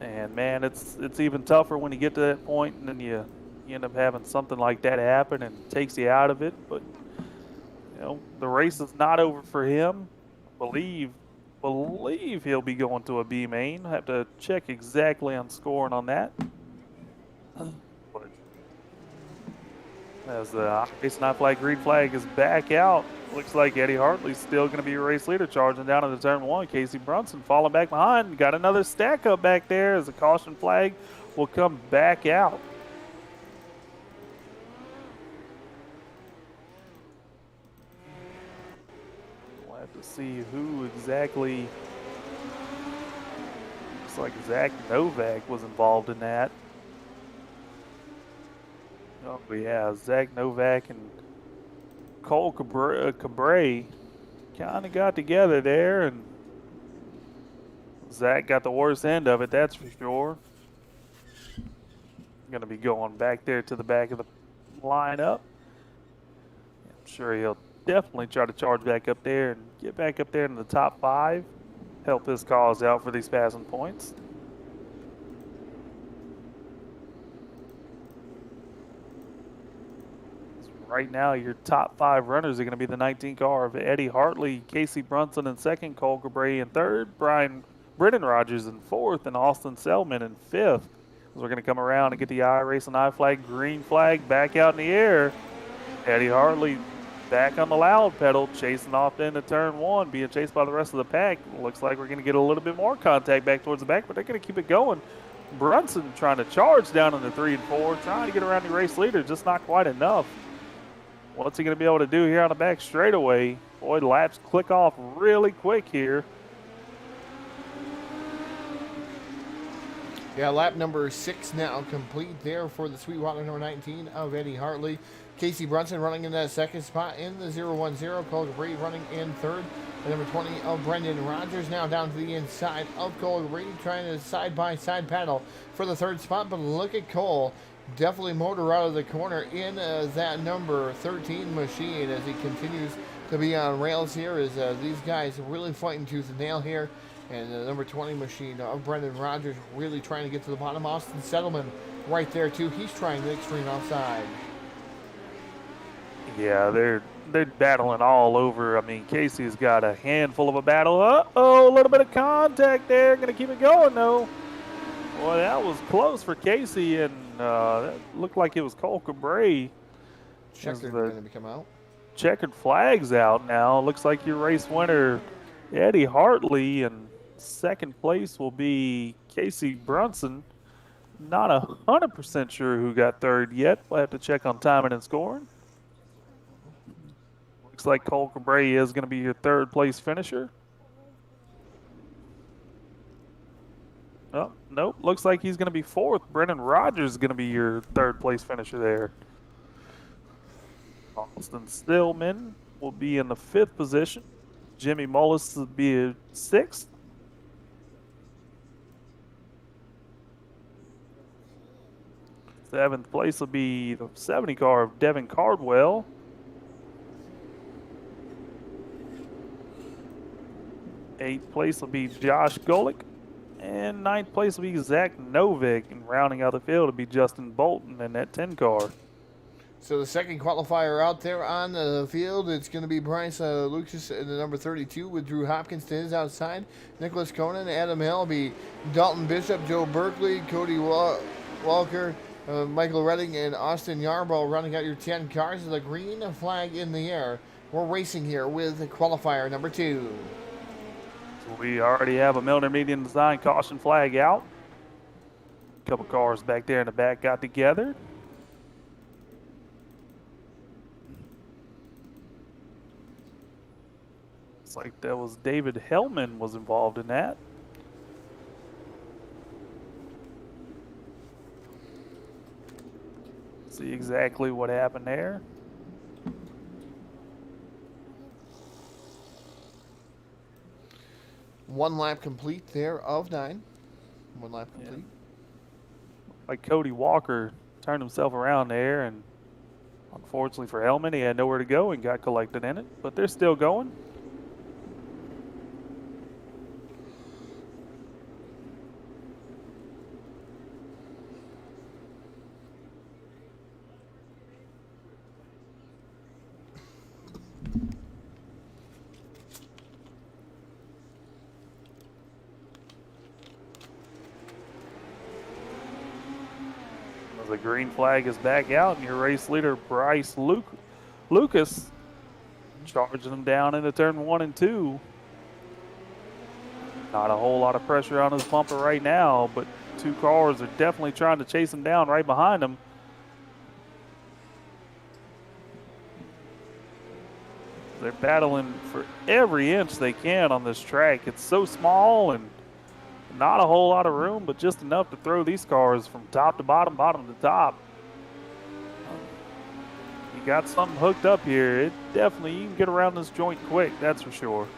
And man, it's even tougher when you get to that point and then you end up having something like that happen and it takes you out of it. But you know, the race is not over for him. Believe he'll be going to a B main. I have to check exactly on scoring on that. But as the race not flag green flag is back out, looks like Eddie Hartley's still going to be a race leader, charging down into turn 1. Casey Brunson falling back behind. Got another stack up back there as the caution flag will come back out. We'll have to see who exactly. Looks like Zach Novak was involved in that. Oh, yeah, Zach Novak and Cole Cabray kind of got together there, and Zach got the worst end of it, that's for sure. Going to be going back there to the back of the lineup. I'm sure he'll definitely try to charge back up there and get back up there in the top 5, help his cause out for these passing points. Right now, your top 5 runners are going to be the 19 car of Eddie Hartley, Casey Brunson in second, Cole Cabray in third, Brian Brendan Rogers in 4th and Austin Selman in 5th. We're going to come around and get the iRacing I flag, green flag back out in the air. Eddie Hartley back on the loud pedal, chasing off into turn 1, being chased by the rest of the pack. Looks like we're going to get a little bit more contact back towards the back, but they're going to keep it going. Brunson trying to charge down into 3 and 4, trying to get around the race leader, just not quite enough. What's he going to be able to do here on the back straightaway? Boy, laps click off really quick here. Yeah, lap number 6 now complete there for the Sweetwater number 19 of Eddie Hartley. Casey Brunson running in that second spot in the 0-1-0. Cole Brady running in third. The number 20 of Brendan Rogers now down to the inside of Cole Brady, trying to side-by-side paddle for the third spot. But look at Cole. Definitely motor out of the corner in that number 13 machine as he continues to be on rails here. As these guys really fighting tooth and nail here. And the number 20 machine of Brendan Rogers really trying to get to the bottom. Austin Settleman right there too. He's trying the extreme outside. Yeah, they're battling all over. I mean, Casey's got a handful of a battle. Uh-oh, a little bit of contact there. Going to keep it going, though. Well, that was close for Casey, and that looked like it was Cole Cabray. Checkered going to come out. Checkered flag's out now. Looks like your race winner, Eddie Hartley, and second place will be Casey Brunson. Not 100% sure who got third yet. We'll have to check on timing and scoring. Looks like Cole Cabray is going to be your third place finisher. Oh, nope. Looks like he's going to be fourth. Brendan Rogers is going to be your third place finisher there. Austin Stillman will be in the 5th position. Jimmy Mullis will be a 6th. Seventh place will be the 70 car of Devin Cardwell. Eighth place will be Josh Golick. And ninth place will be Zach Novick. And rounding out the field will be Justin Bolton in that 10 car. So the second qualifier out there on the field, it's going to be Bryce Lucas in the number 32 with Drew Hopkins to his outside. Nicholas Conan, Adam Hill, be Dalton Bishop, Joe Berkeley, Cody Walker, Michael Redding, and Austin Yarbrough running out your 10 cars with a green flag in the air. We're racing here with qualifier number 2. So we already have a Milner Median Design caution flag out. A couple cars back there in the back got together. Looks like that was David Hellman was involved in that. See exactly what happened there. One lap complete there of 9. One lap complete. Yeah. Like Cody Walker turned himself around there, and unfortunately for Hellman, he had nowhere to go and got collected in it, but they're still going. The green flag is back out, and your race leader, Bryce Lucas, charging them down into turn 1 and 2. Not a whole lot of pressure on his bumper right now, but 2 cars are definitely trying to chase him down right behind him. They're battling for every inch they can on this track. It's so small and not a whole lot of room, but just enough to throw these cars from top to bottom, bottom to top. You got something hooked up here. It definitely, you can get around this joint quick, that's for sure.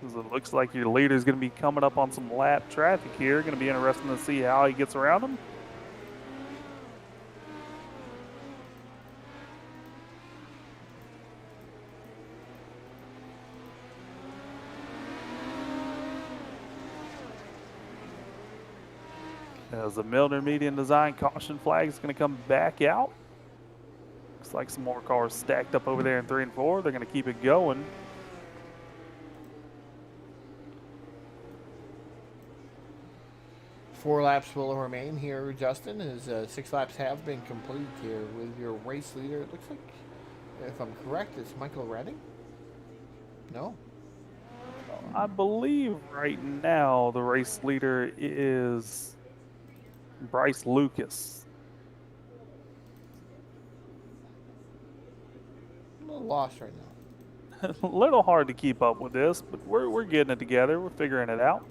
It looks like your leader's going to be coming up on some lap traffic here. Going to be interesting to see how he gets around them. As the Milner Median Design caution flag is going to come back out. Looks like some more cars stacked up over there in 3 and 4. They're going to keep it going. 4 laps will remain here, Justin, as 6 laps have been complete here with your race leader. It looks like, if I'm correct, it's Michael Redding? No? I believe right now the race leader is Bryce Lucas. I'm a little lost right now. A little hard to keep up with this, but we're getting it together. We're figuring it out.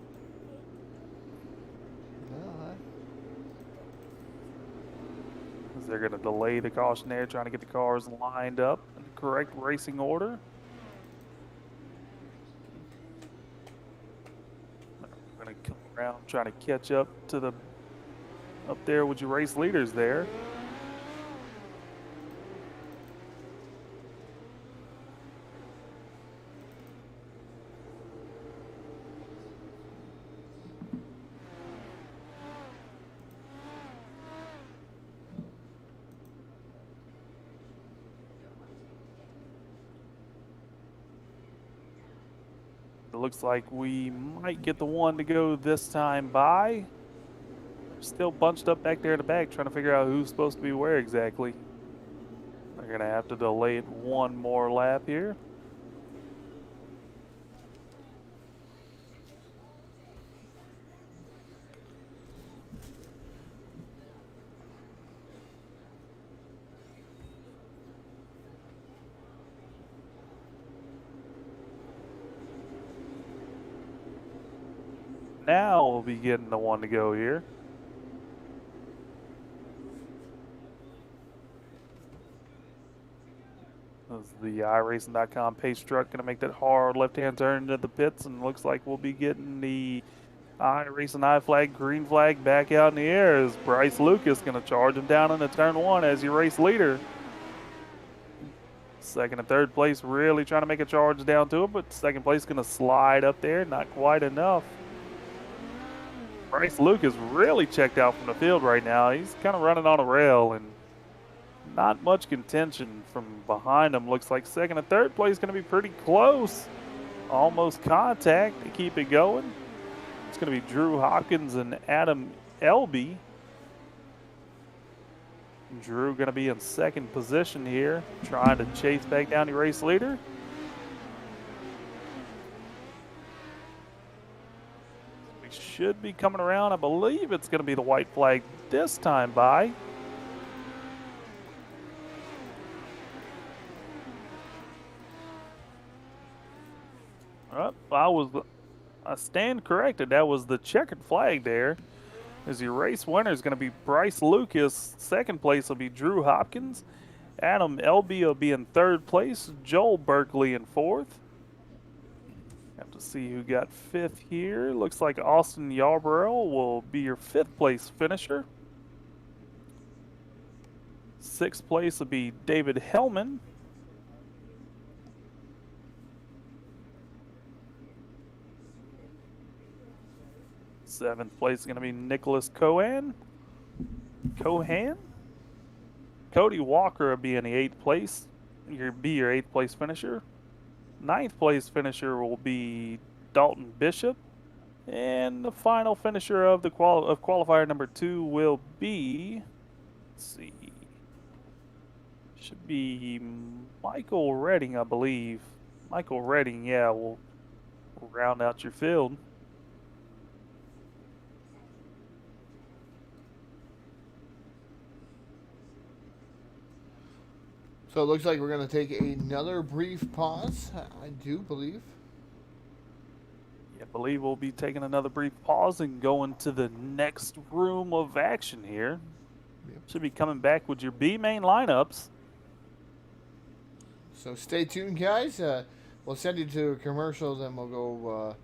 They're going to delay the caution there, trying to get the cars lined up in the correct racing order. We're going to come around, trying to catch up to the up there with your race leaders there. It looks like we might get the one to go this time by. They're still bunched up back there in the back, trying to figure out who's supposed to be where exactly. They're going to have to delay it one more lap here. Now we'll be getting the one to go here. This is the iRacing.com pace truck going to make that hard left-hand turn into the pits, and looks like we'll be getting the iRacing I flag, green flag back out in the air as Bryce Lucas going to charge him down into turn 1 as your race leader. Second and third place really trying to make a charge down to it, but second place going to slide up there, not quite enough. Bryce Lucas really checked out from the field right now. He's kind of running on a rail and not much contention from behind him. Looks like second and third place is going to be pretty close. Almost contact to keep it going. It's going to be Drew Hopkins and Adam Elby. Drew going to be in second position here, trying to chase back down the race leader. Should be coming around. I believe it's going to be the white flag this time by. I stand corrected. That was the checkered flag there. As your race winner is going to be Bryce Lucas. Second place will be Drew Hopkins. Adam Elby will be in third place. Joel Berkeley in fourth. Have to see who got fifth here. Looks like Austin Yarborough will be your fifth place finisher. Sixth place will be David Hellman. Seventh place is going to be Nicholas Cohan. Cody Walker will be in the eighth place. Your eighth place finisher. Ninth place finisher will be Dalton Bishop. And the final finisher of the qualifier number 2 will be, let's see, should be Michael Redding, I believe. Michael Redding, yeah, will round out your field. So it looks like we're going to take another brief pause, I do believe. I believe we'll be taking another brief pause and going to the next room of action here. Yep. Should be coming back with your B main lineups. So stay tuned, guys. We'll send you to a commercial, then we'll go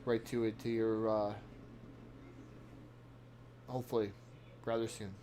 right to it to your, hopefully, rather soon.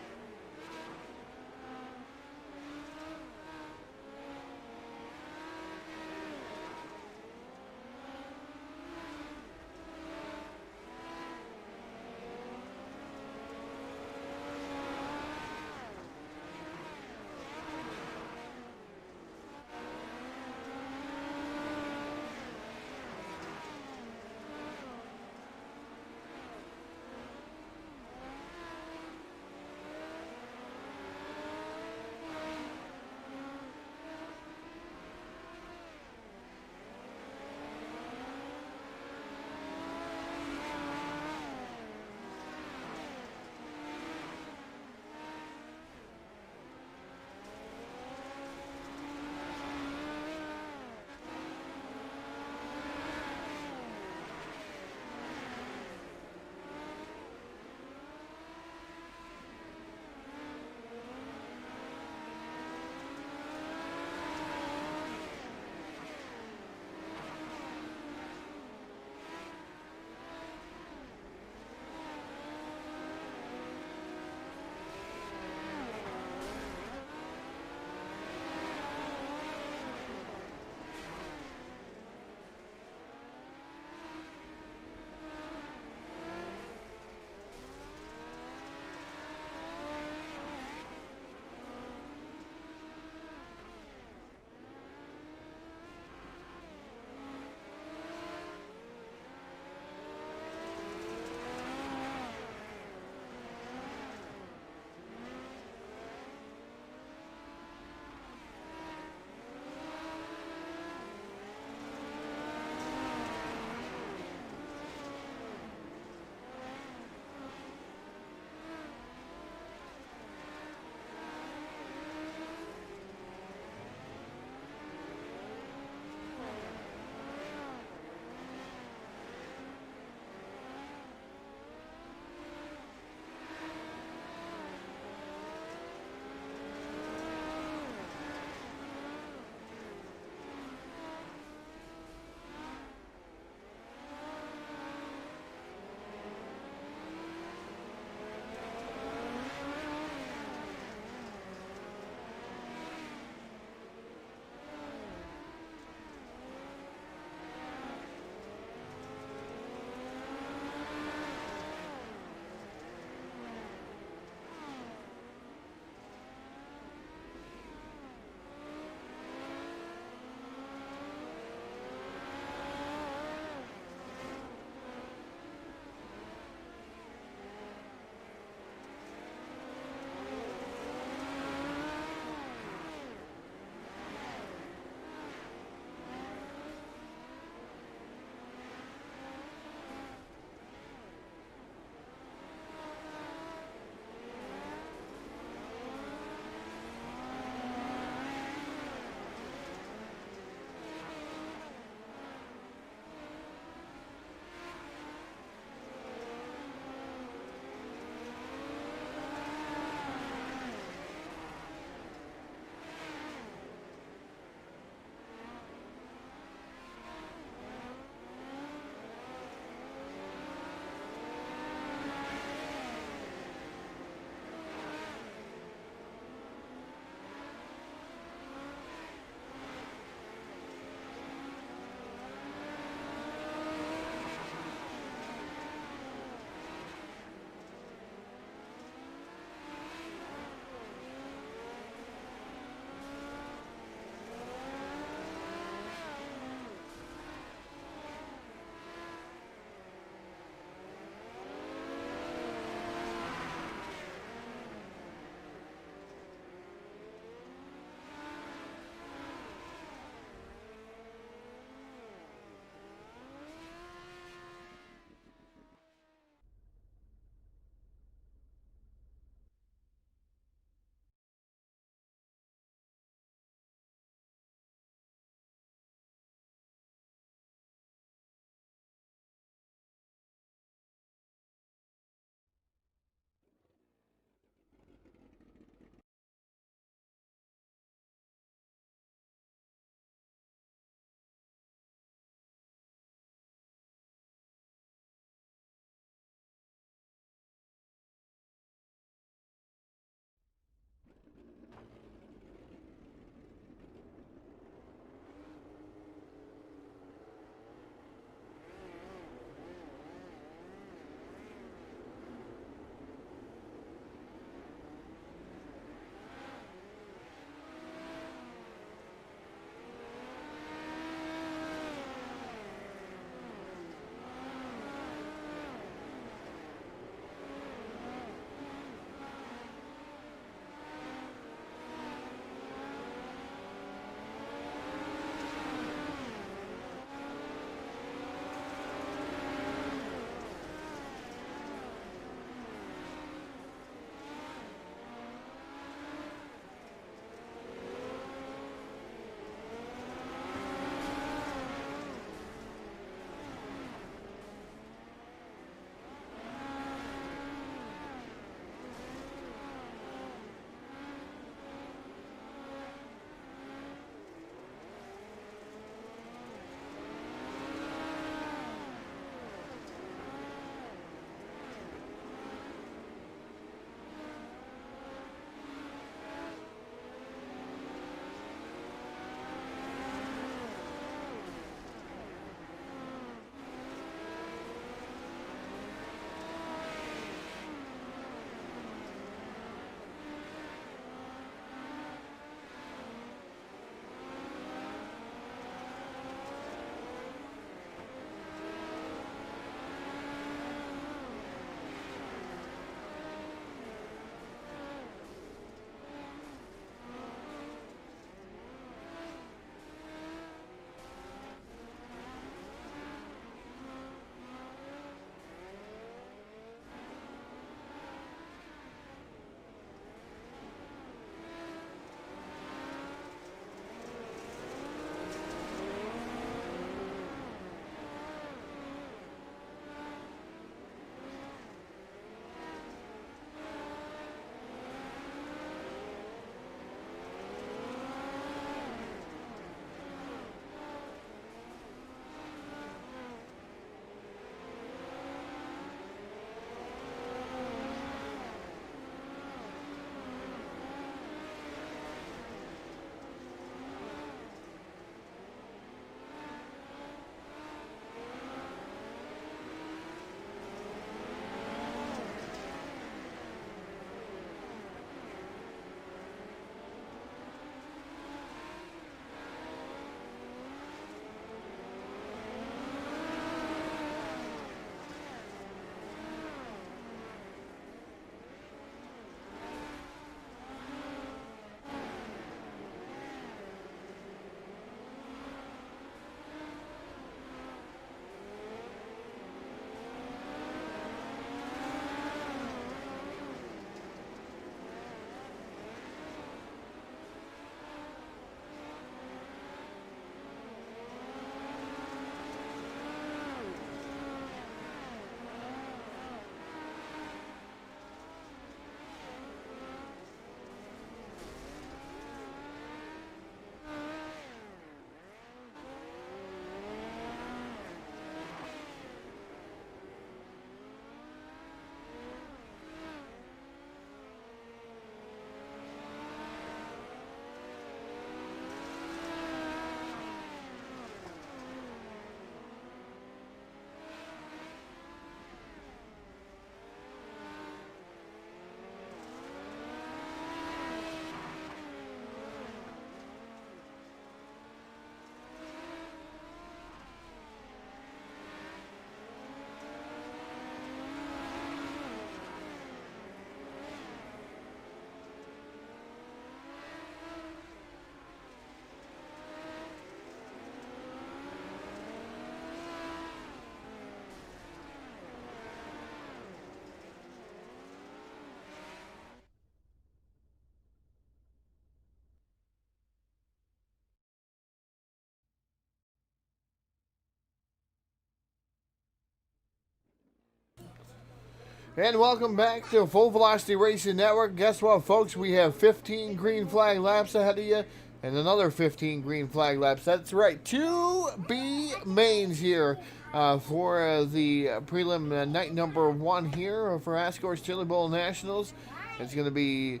And welcome back to Full Velocity Racing Network. Guess what, folks? We have 15 green flag laps ahead of you and another 15 green flag laps. That's right, 2 B mains here for the prelim night number 1 here for ASCORS Chili Bowl Nationals. It's going to be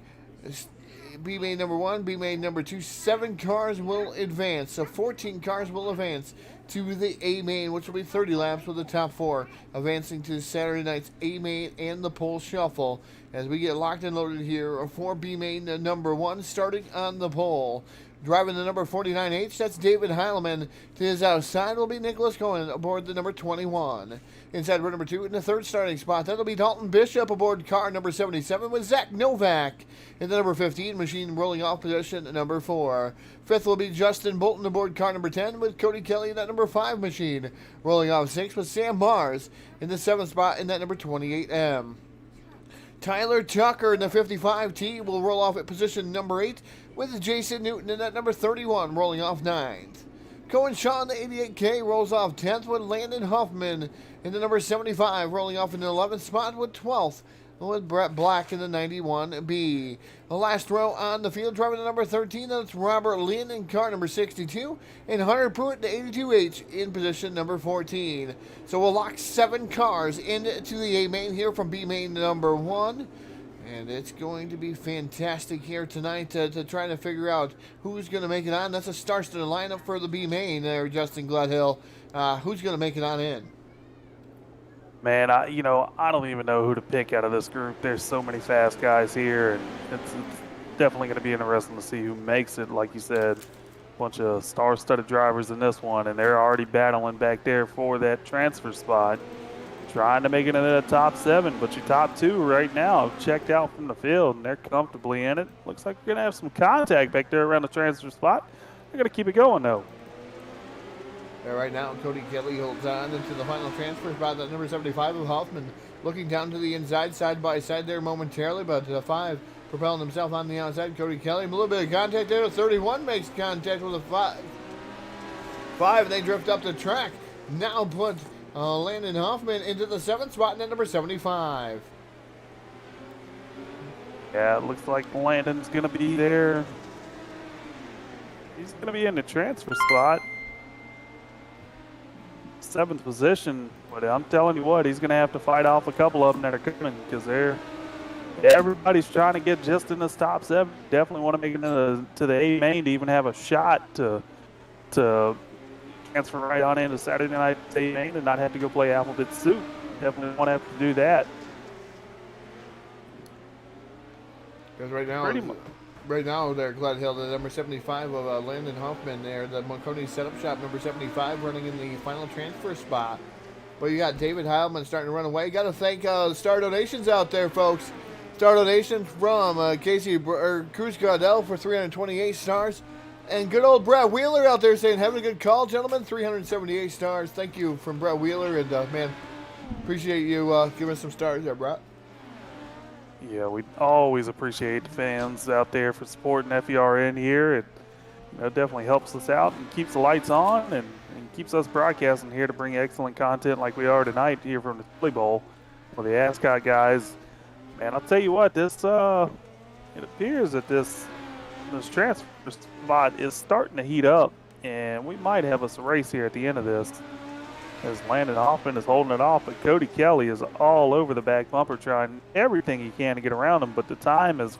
B main number 1, B main number 2. 7 cars will advance, so 14 cars will advance to the A main, which will be 30 laps with the top 4 advancing to Saturday night's A main and the pole shuffle as we get locked and loaded here for B main number 1 starting on the pole. Driving the number 49H, that's David Heilman. To his outside will be Nicholas Cohen aboard the number 21. Inside row number 2 in the 3rd starting spot, that'll be Dalton Bishop aboard car number 77 with Zach Novak in the number 15 machine rolling off position number 4. 5th will be Justin Bolton aboard car number 10 with Cody Kelly in that number 5 machine. Rolling off 6th with Sam Mars in the 7th spot in that number 28M. Tyler Tucker in the 55T will roll off at position number 8 with Jason Newton in that number 31 rolling off 9th. Cohen Shaw in the 88K rolls off 10th with Landon Huffman in the number 75 rolling off in the 11th spot with 12th with Brett Black in the 91B. The last row on the field driving the number 13, that's Robert Lynn in car number 62 and Hunter Pruitt the 82H in position number 14. So we'll lock 7 cars into the A main here from B main number 1. And it's going to be fantastic here tonight to try to figure out who's going to make it on. That's a star-studded lineup for the B main there, Justin Gledhill. Who's going to make it on in? Man, I don't even know who to pick out of this group. There's so many fast guys here, and it's definitely going to be interesting to see who makes it. Like you said, a bunch of star-studded drivers in this one, and they're already battling back there for that transfer spot. Trying to make it into the top 7, but your top 2 right now have checked out from the field, and they're comfortably in it. Looks like we're going to have some contact back there around the transfer spot. They're going to keep it going, though. Right now, Cody Kelly holds on into the final transfer spot. That number 75 of Hoffman looking down to the inside, side by side there momentarily, but 5 propelling himself on the outside. Cody Kelly, a little bit of contact there. 31 makes contact with a 5. 5, and they drift up the track. Now put Landon Hoffman into the 7th spot in at number 75. Yeah, it looks like Landon's going to be there. He's going to be in the transfer spot. 7th position, but I'm telling you what, he's going to have to fight off a couple of them that are coming because everybody's trying to get just in this top 7. Definitely want to make it to the A main to even have a shot to transfer right on into Saturday night A main and not have to go play alphabet soup. Definitely want to have to do that. Because right now, they're Gledhill, the number 75 of Landon Hoffman there, the Marconi setup shop, number 75, running in the final transfer spot. But you got David Heilman starting to run away. Got to thank Star Donations out there, folks. Star Donation from Casey Cruz Gardell for 328 stars. And good old Brett Wheeler out there saying, having a good call, gentlemen, 378 stars. Thank you from Brett Wheeler. And, man, appreciate you giving us some stars there, Brett. Yeah, we always appreciate the fans out there for supporting FVRN here. It definitely helps us out and keeps the lights on and keeps us broadcasting here to bring excellent content like we are tonight here from the Chili Bowl for the Ascot guys. Man, I'll tell you what, it appears that this transfer spot is starting to heat up, and we might have us a race here at the end of this. As Landon Hoffman is holding it off, but Cody Kelly is all over the back bumper trying everything he can to get around him, but the time is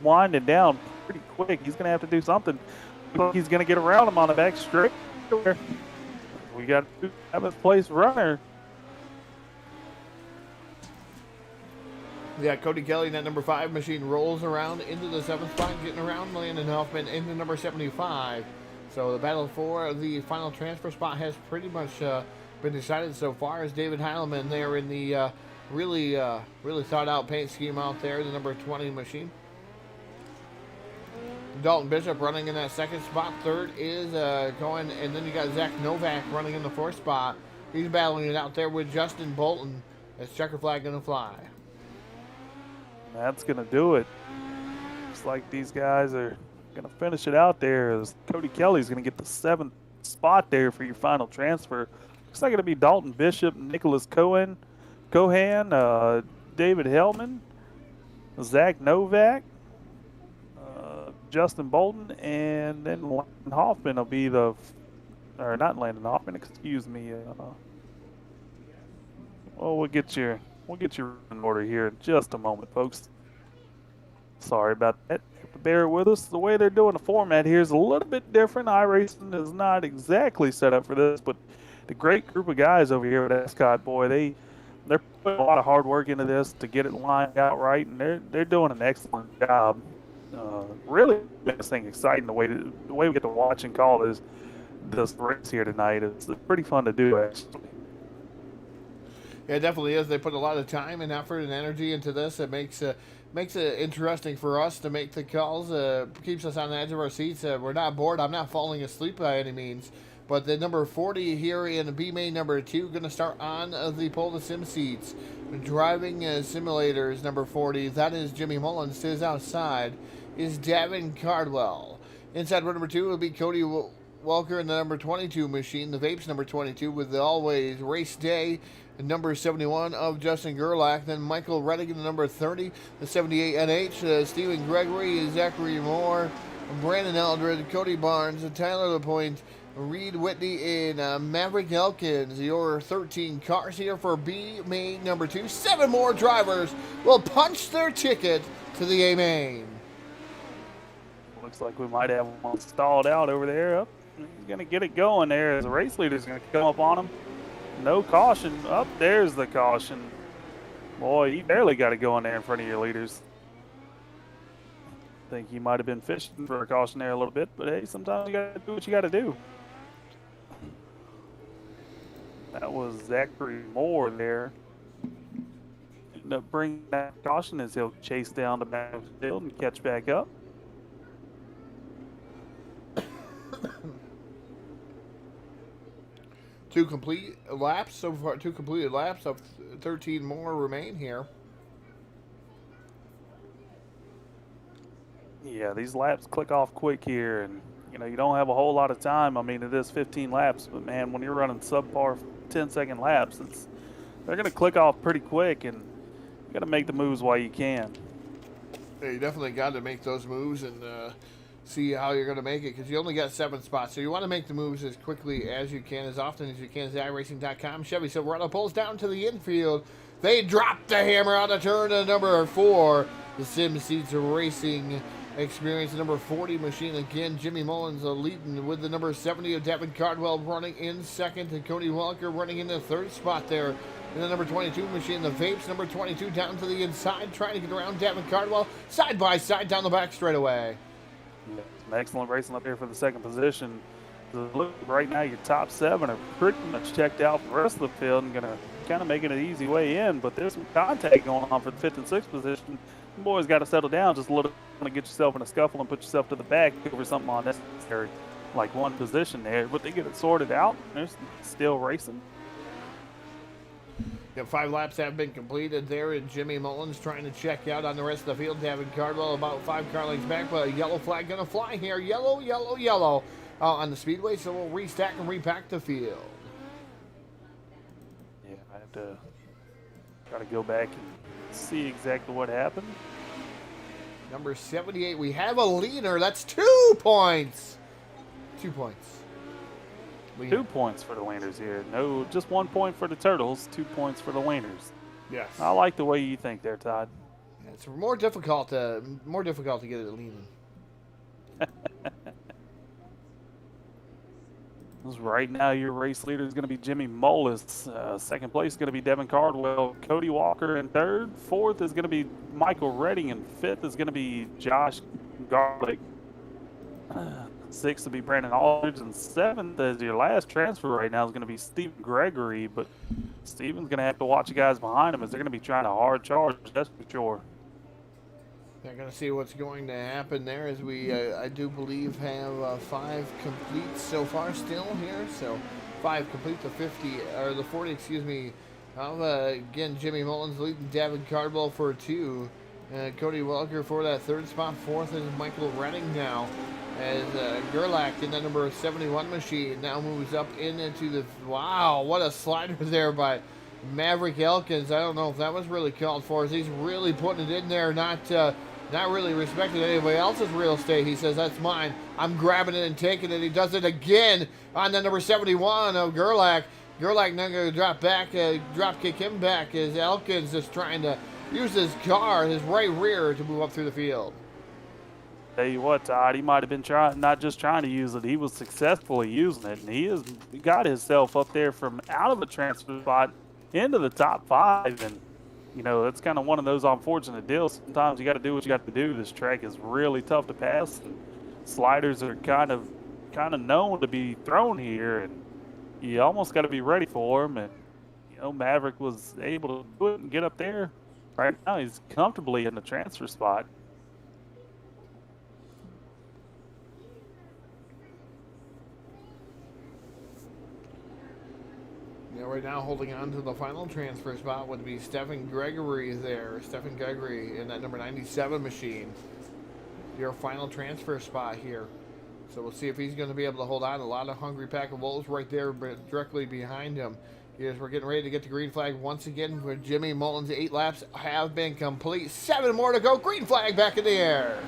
winding down pretty quick. He's going to have to do something. He's going to get around him on the back straight. We got a 7th place runner. Yeah, Cody Kelly in that number 5 machine rolls around into the 7th spot, getting around Landon Hoffman into number 75. So the battle for the final transfer spot has pretty much been decided so far as David Heilman there in the really thought out paint scheme out there, the number 20 machine. Dalton Bishop running in that 2nd spot. 3rd is going, and then you got Zach Novak running in the 4th spot. He's battling it out there with Justin Bolton. As checker flag going to fly. That's going to do it. Looks like these guys are going to finish it out there as Cody Kelly's going to get the 7th spot there for your final transfer. Looks like going to be Dalton Bishop, Nicholas Cohen, David Hellman, Zach Novak, Justin Bolton, and then Landon Hoffman will be or not Landon Hoffman, excuse me. Well, we'll get your in order here in just a moment, folks. Sorry about that. Have to bear with us. The way they're doing the format here is a little bit different. iRacing is not exactly set up for this, but the great group of guys over here at Ascot, boy, they're putting a lot of hard work into this to get it lined out right, and they're doing an excellent job. Really makes this thing exciting the way we get to watch and call this race here tonight. It's pretty fun to do, actually. Yeah, it definitely is. They put a lot of time and effort and energy into this. It makes it interesting for us to make the calls. Keeps us on the edge of our seats. We're not bored. I'm not falling asleep by any means. But the number 40 here in B main number 2 going to start on the pole to sim seats. Driving simulators number 40. That is Jimmy Mullins. To his outside is Davin Cardwell. Inside row number 2 will be Cody Welker in the number 22 machine. The Vapes number 22 with the always race day. Number 71 of Justin Gerlach. Then Michael Reddick in the number 30. The 78 NH. Stephen Gregory, Zachary Moore, Brandon Eldred, Cody Barnes, Tyler LaPointe, Reed Whitney, and Maverick Elkins. Your 13 cars here for B main number 2. 7 more drivers will punch their ticket to the A main. Looks like we might have one stalled out over there. Up, he's gonna get it going there as the race leader's gonna come up on him. No caution. Up there's the caution. Boy, you barely got to go in there in front of your leaders. I think he might have been fishing for a caution there a little bit, but hey, sometimes you got to do what you got to do. That was Zachary Moore there. End up bringing that caution as he'll chase down the back of the field and catch back up. Two completed laps so far. 2 completed laps of 13 more remain here. Yeah, these laps click off quick here, and you don't have a whole lot of time. I mean, it is 15 laps, but man, when you're running subpar 10-second laps, they're going to click off pretty quick, and you got to make the moves while you can. Yeah, you definitely got to make those moves and see how you're going to make it, because you only got 7 spots. So you want to make the moves as quickly as you can, as often as you can. As iRacing.com. Chevy Silverado pulls down to the infield. They drop the hammer on the turn to number 4. The Sim Seats Racing Experience, number 40 machine. Again, Jimmy Mullins leading with the number 70 of Devin Cardwell running in second, and Cody Welker running in the 3rd spot there. In the number 22 machine, the Vapes, number 22 down to the inside, trying to get around Devin Cardwell, side by side down the back straightaway. Yeah, some excellent racing up here for the 2nd position. Look, right now your top 7 are pretty much checked out for the rest of the field and going to kind of make it an easy way in, but there's some contact going on for the 5th and 6th position. You boys got to settle down just a little, to get yourself in a scuffle and put yourself to the back over something unnecessary, like one position there, but they get it sorted out. They're still racing. Yeah, 5 laps have been completed there, and Jimmy Mullins trying to check out on the rest of the field. Davin Cardwell about 5 car lengths back, but a yellow flag going to fly here. Yellow, yellow, yellow on the speedway, so we'll restack and repack the field. Yeah, I have to try to go back and see exactly what happened. Number 78, we have a leader. That's 2 points. 2 points. 2 points for the leaners here. No, just 1 point for the Turtles, 2 points for the leaners. Yes. I like the way you think there, Todd. Yeah, it's more difficult to get it leaning. Right now, your race leader is going to be Jimmy Mullis. 2nd place is going to be Devin Cardwell. Cody Walker in 3rd. 4th is going to be Michael Redding, and 5th is going to be Josh Garlick. 6th will be Brandon Aldridge, and 7th as your last transfer right now is going to be Stephen Gregory. But Stephen's going to have to watch the guys behind him as they're going to be trying to hard charge, that's for sure. They're going to see what's going to happen there, as we, I do believe, have 5 complete so far still here. So 5 complete, the 50, or the 40, excuse me. Again, Jimmy Mullins leading Davin Cardwell for 2. Cody Welker for that 3rd spot. 4th is Michael Redding now, as Gerlach in the number 71 machine now moves up into the, wow, what a slider there by Maverick Elkins. I don't know if that was really called for. He's really putting it in there, not really respecting anybody else's real estate. He says, that's mine. I'm grabbing it and taking it. He does it again on the number 71 of Gerlach. Gerlach not going to drop kick him back as Elkins is trying to use his car, his right rear, to move up through the field. Tell you what, Todd, he might have been not just trying to use it, he was successfully using it, and he got himself up there from out of a transfer spot into the top 5, and you know, it's kind of one of those unfortunate deals. Sometimes you got to do what you got to do. This track is really tough to pass, and sliders are kind of known to be thrown here, and you almost got to be ready for them. And you know, Maverick was able to do it and get up there. Right now, he's comfortably in the transfer spot. Yeah, right now holding on to the final transfer spot would be Stephen Gregory there. Stephen Gregory in that number 97 machine. Your final transfer spot here. So we'll see if he's going to be able to hold on. A lot of hungry pack of wolves right there, but directly behind him. As we're getting ready to get the green flag once again for Jimmy Mullins. 8 laps have been complete. 7 more to go. Green flag back in the air.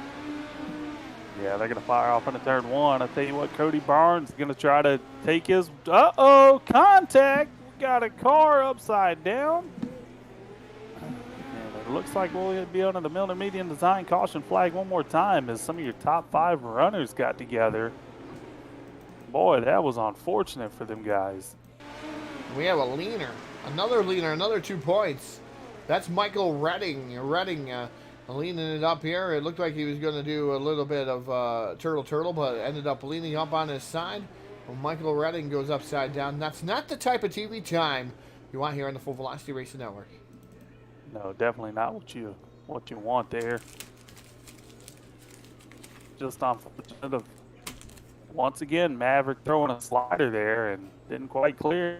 Yeah, they're going to fire off into turn 1. I tell you what, Cody Barnes is going to try to take his... Uh-oh, contact. We got a car upside down. And it looks like we'll be under the Miller Median Design caution flag one more time as some of your top 5 runners got together. Boy, that was unfortunate for them guys. We have a leaner. Another 2 points. That's Michael Redding. Leaning it up here. It looked like he was going to do a little bit of turtle, but ended up leaning up on his side. Well, Michael Redding goes upside down. That's not the type of TV time you want here on the Full Velocity Racing Network. No, definitely not what you want there. Just unfortunate of, once again, Maverick throwing a slider there and didn't quite clear.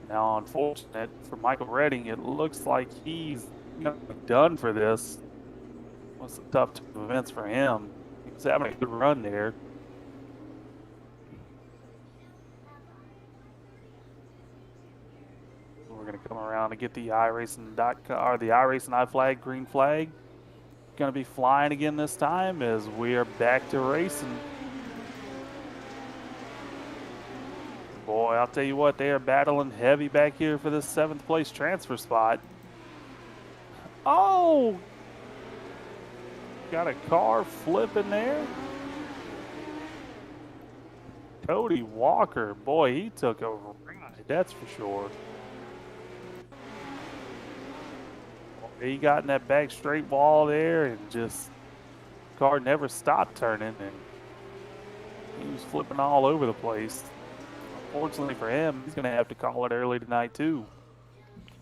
Now, unfortunate for Michael Redding, it looks like he's done for this. It was a tough 2 events for him. He was having a good run there. We're going to come around and get the iRacing iFlag green flag. Going to be flying again this time as we are back to racing. Boy, I'll tell you what, they are battling heavy back here for this 7th place transfer spot. Oh! Got a car flipping there. Cody Walker, boy, he took a ride, that's for sure. He got in that back straight wall there and just, car never stopped turning and he was flipping all over the place. Unfortunately for him, he's going to have to call it early tonight too.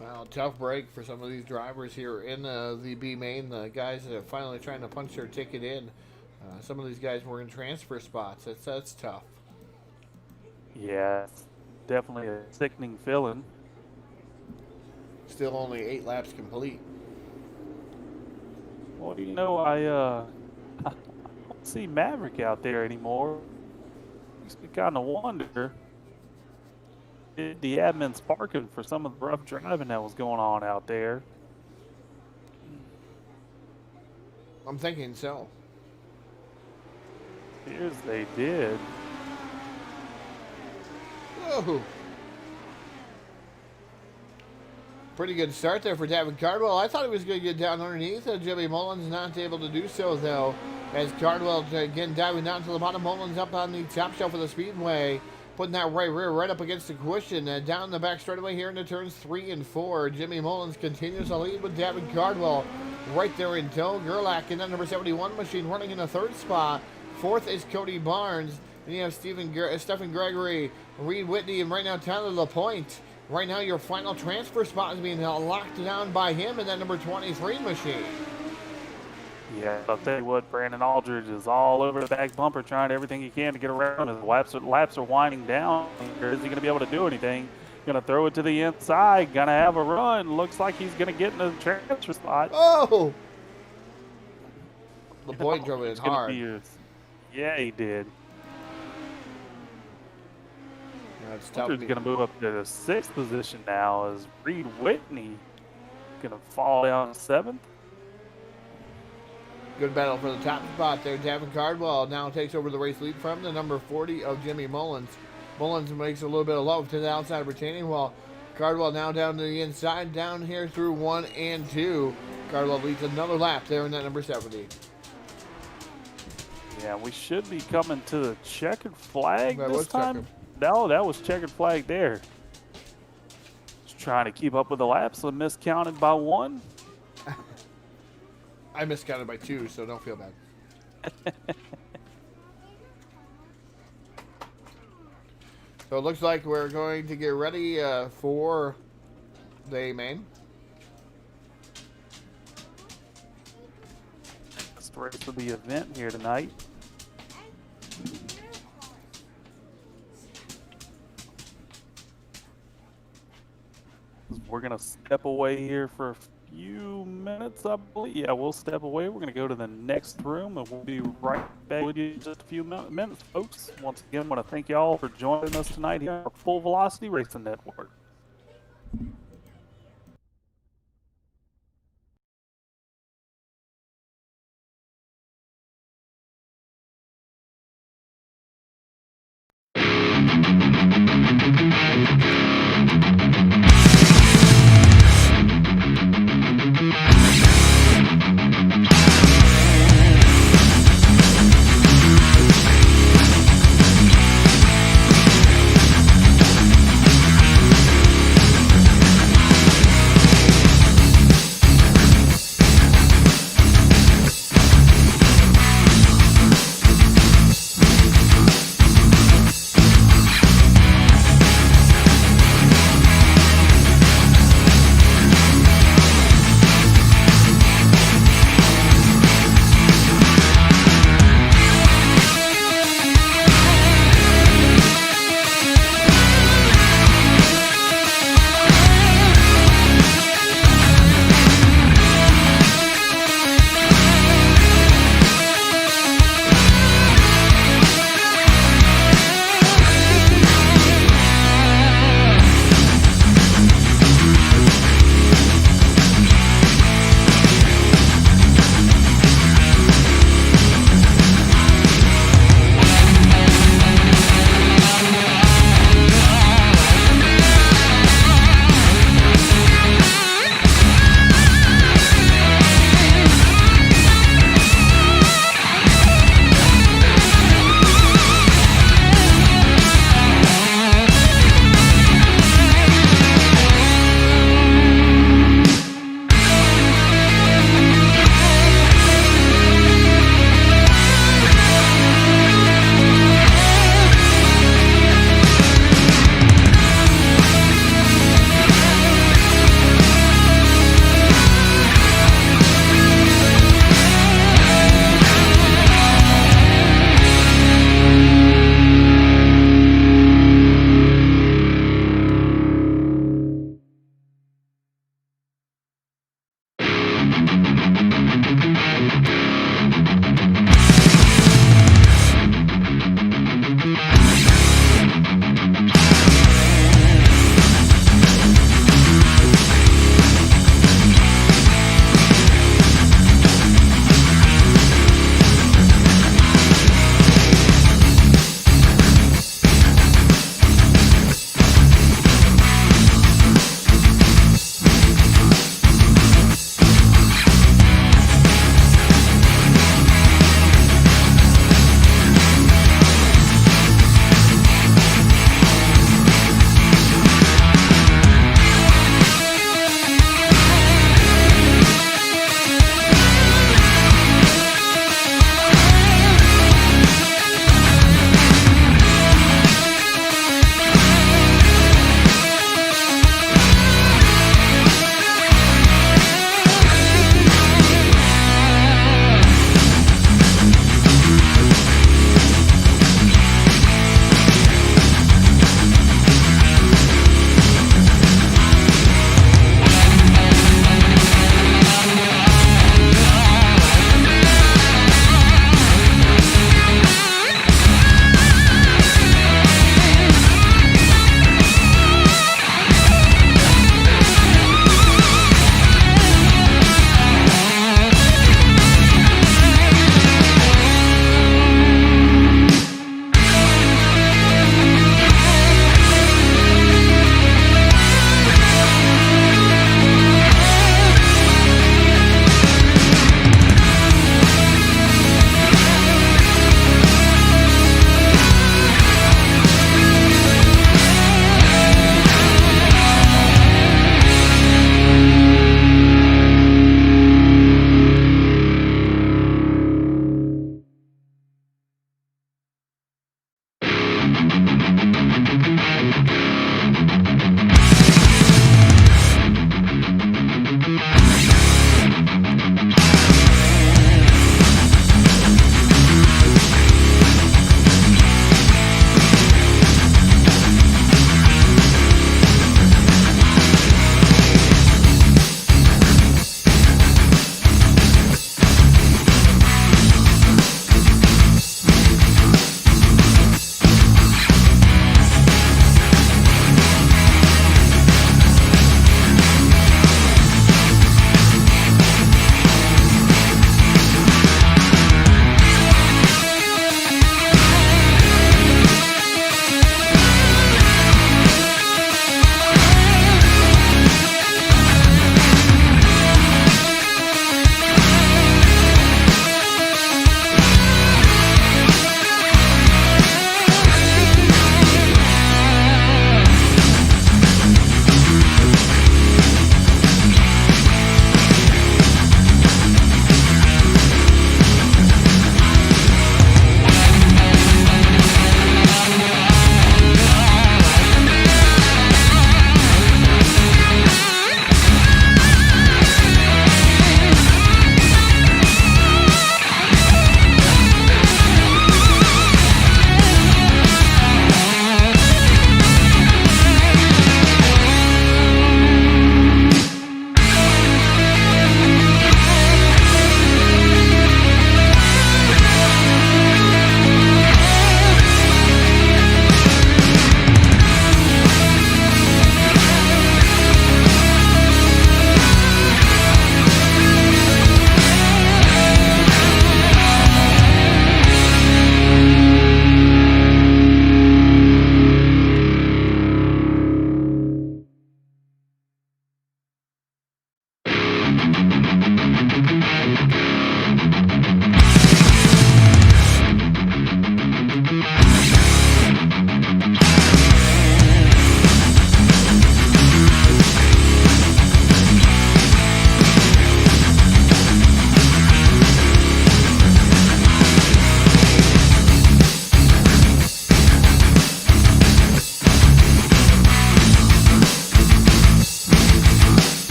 Well, tough break for some of these drivers here in the B main. The guys that are finally trying to punch their ticket in. Some of these guys were in transfer spots. That's tough. Yeah, it's definitely a sickening feeling. Still only 8 laps complete. Well, you know, I don't see Maverick out there anymore. Makes me kind of wonder if the admin's parking for some of the rough driving that was going on out there. I'm thinking so. Appears they did. Whoa. Pretty good start there for David Cardwell. I thought he was going to get down underneath. Jimmy Mullins not able to do so, though. As Cardwell, again, diving down to the bottom. Mullins up on the top shelf of the speedway. Putting that right rear right up against the cushion. Down the back straightaway here into turns 3 and 4. Jimmy Mullins continues to lead with David Cardwell right there in tow. Gerlach in that number 71 machine running in the 3rd spot. 4th is Cody Barnes. Then you have Stephen Gregory, Reed Whitney, and right now Tyler LaPointe. Right now your final transfer spot is being locked down by him in that number 23 machine. Yeah, I'll tell you what, Brandon Aldridge is all over the back bumper trying everything he can to get around. His laps are winding down. Is he going to be able to do anything? Going to throw it to the inside. Going to have a run. Looks like he's going to get in the transfer spot. Oh! LaPointe drove it hard. Yeah, he did. It's tough. Hunter's going to move up to the 6th position now as Reed Whitney going to fall down to 7th. Good battle for the top spot there. Davin Cardwell now takes over the race lead from the number 40 of Jimmy Mullins. Mullins makes a little bit of love to the outside retaining, while Cardwell now down to the inside, down here through 1 and 2. Cardwell leads another lap there in that number 70. Yeah, we should be coming to the checkered flag That this was time. checkered. No, that was checkered flag there. Just trying to keep up with the laps, so miscounted by 1. I miscounted by 2, so don't feel bad. So it looks like we're going to get ready for the main. That's the race of the event here tonight. We're going to step away here for a few minutes, I believe. Yeah, we'll step away. We're going to go to the next room, and we'll be right back with you in just a few minutes, folks. Once again, I want to thank you all for joining us tonight here on Full Velocity Racing Network.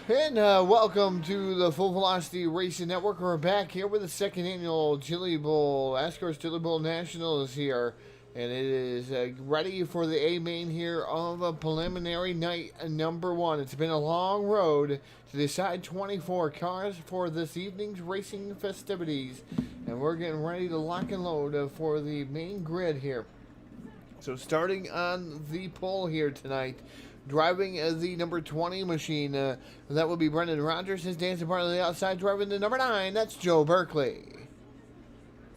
And welcome to the Full Velocity Racing Network. We're back here with the second annual Chili Bowl, ASCORS Chili Bowl Nationals here. And it is ready for the A-main here of a preliminary night number one. It's been a long road to decide 24 cars for this evening's racing festivities. And we're getting ready to lock and load for the main grid here. So starting on the pole here tonight, driving the number 20 machine, that will be Brendan Rogers. His dancing part on the outside, driving the number 9, that's Joe Berkeley.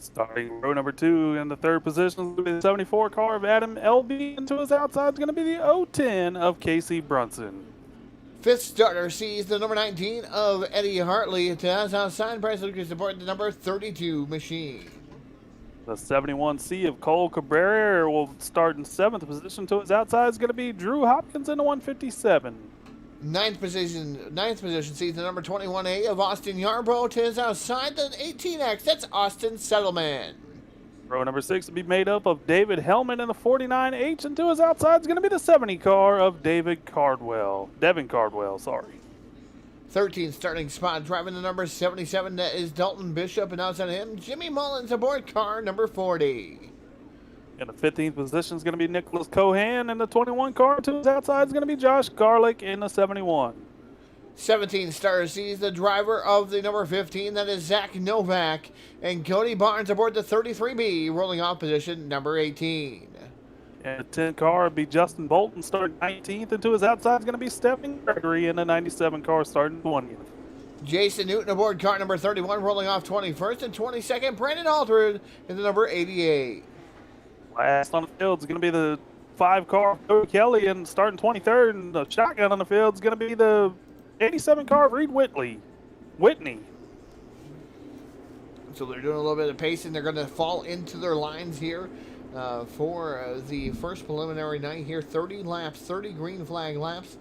Starting row number 2 in the third position is going to be the 74 car of Adam Elby, and to his outside is going to be the 010 of Casey Brunson. Fifth starter sees the number 19 of Eddie Hartley. To his outside, Bryce Lucas aboard the number 32 machine. The 71C of Cole Cabrera will start in 7th position. To his outside is going to be Drew Hopkins in the 157. Ninth position sees the number 21A of Austin Yarbrough. To his outside, the 18X, that's Austin Settleman. Row number 6 will be made up of David Hellman in the 49H, and to his outside is going to be the 70 car of Devin Cardwell, sorry. 13th starting spot, driving the number 77, that is Dalton Bishop, and outside of him, Jimmy Mullins aboard car number 40. In the 15th position is going to be Nicholas Cohan, and the 21 car to his outside is going to be Josh Garlick in the 71. 17th starter sees the driver of the number 15, that is Zach Novak, and Cody Barnes aboard the 33B, rolling off position number 18. And the 10 car would be Justin Bolton starting 19th, and to his outside is going to be Stephen Gregory in the 97 car starting 20th. Jason Newton aboard car number 31, rolling off 21st, and 22nd, Brandon Aldred in the number 88. Last on the field is going to be the 5 car of Cody Kelly, and starting 23rd, and the shotgun on the field is going to be the 87 car of Reed Whitney. So they're doing a little bit of pacing. They're going to fall into their lines here for the first preliminary night here. 30 laps, 30 green flag laps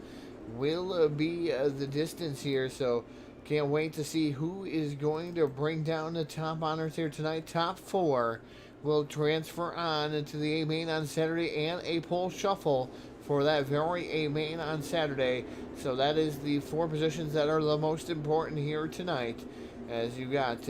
will be the distance here. So can't wait to see who is going to bring down the top honors here tonight. Top 4 will transfer on into the A-main on Saturday and a pole shuffle for that very A-main on Saturday. So that is the 4 positions that are the most important here tonight. As you got,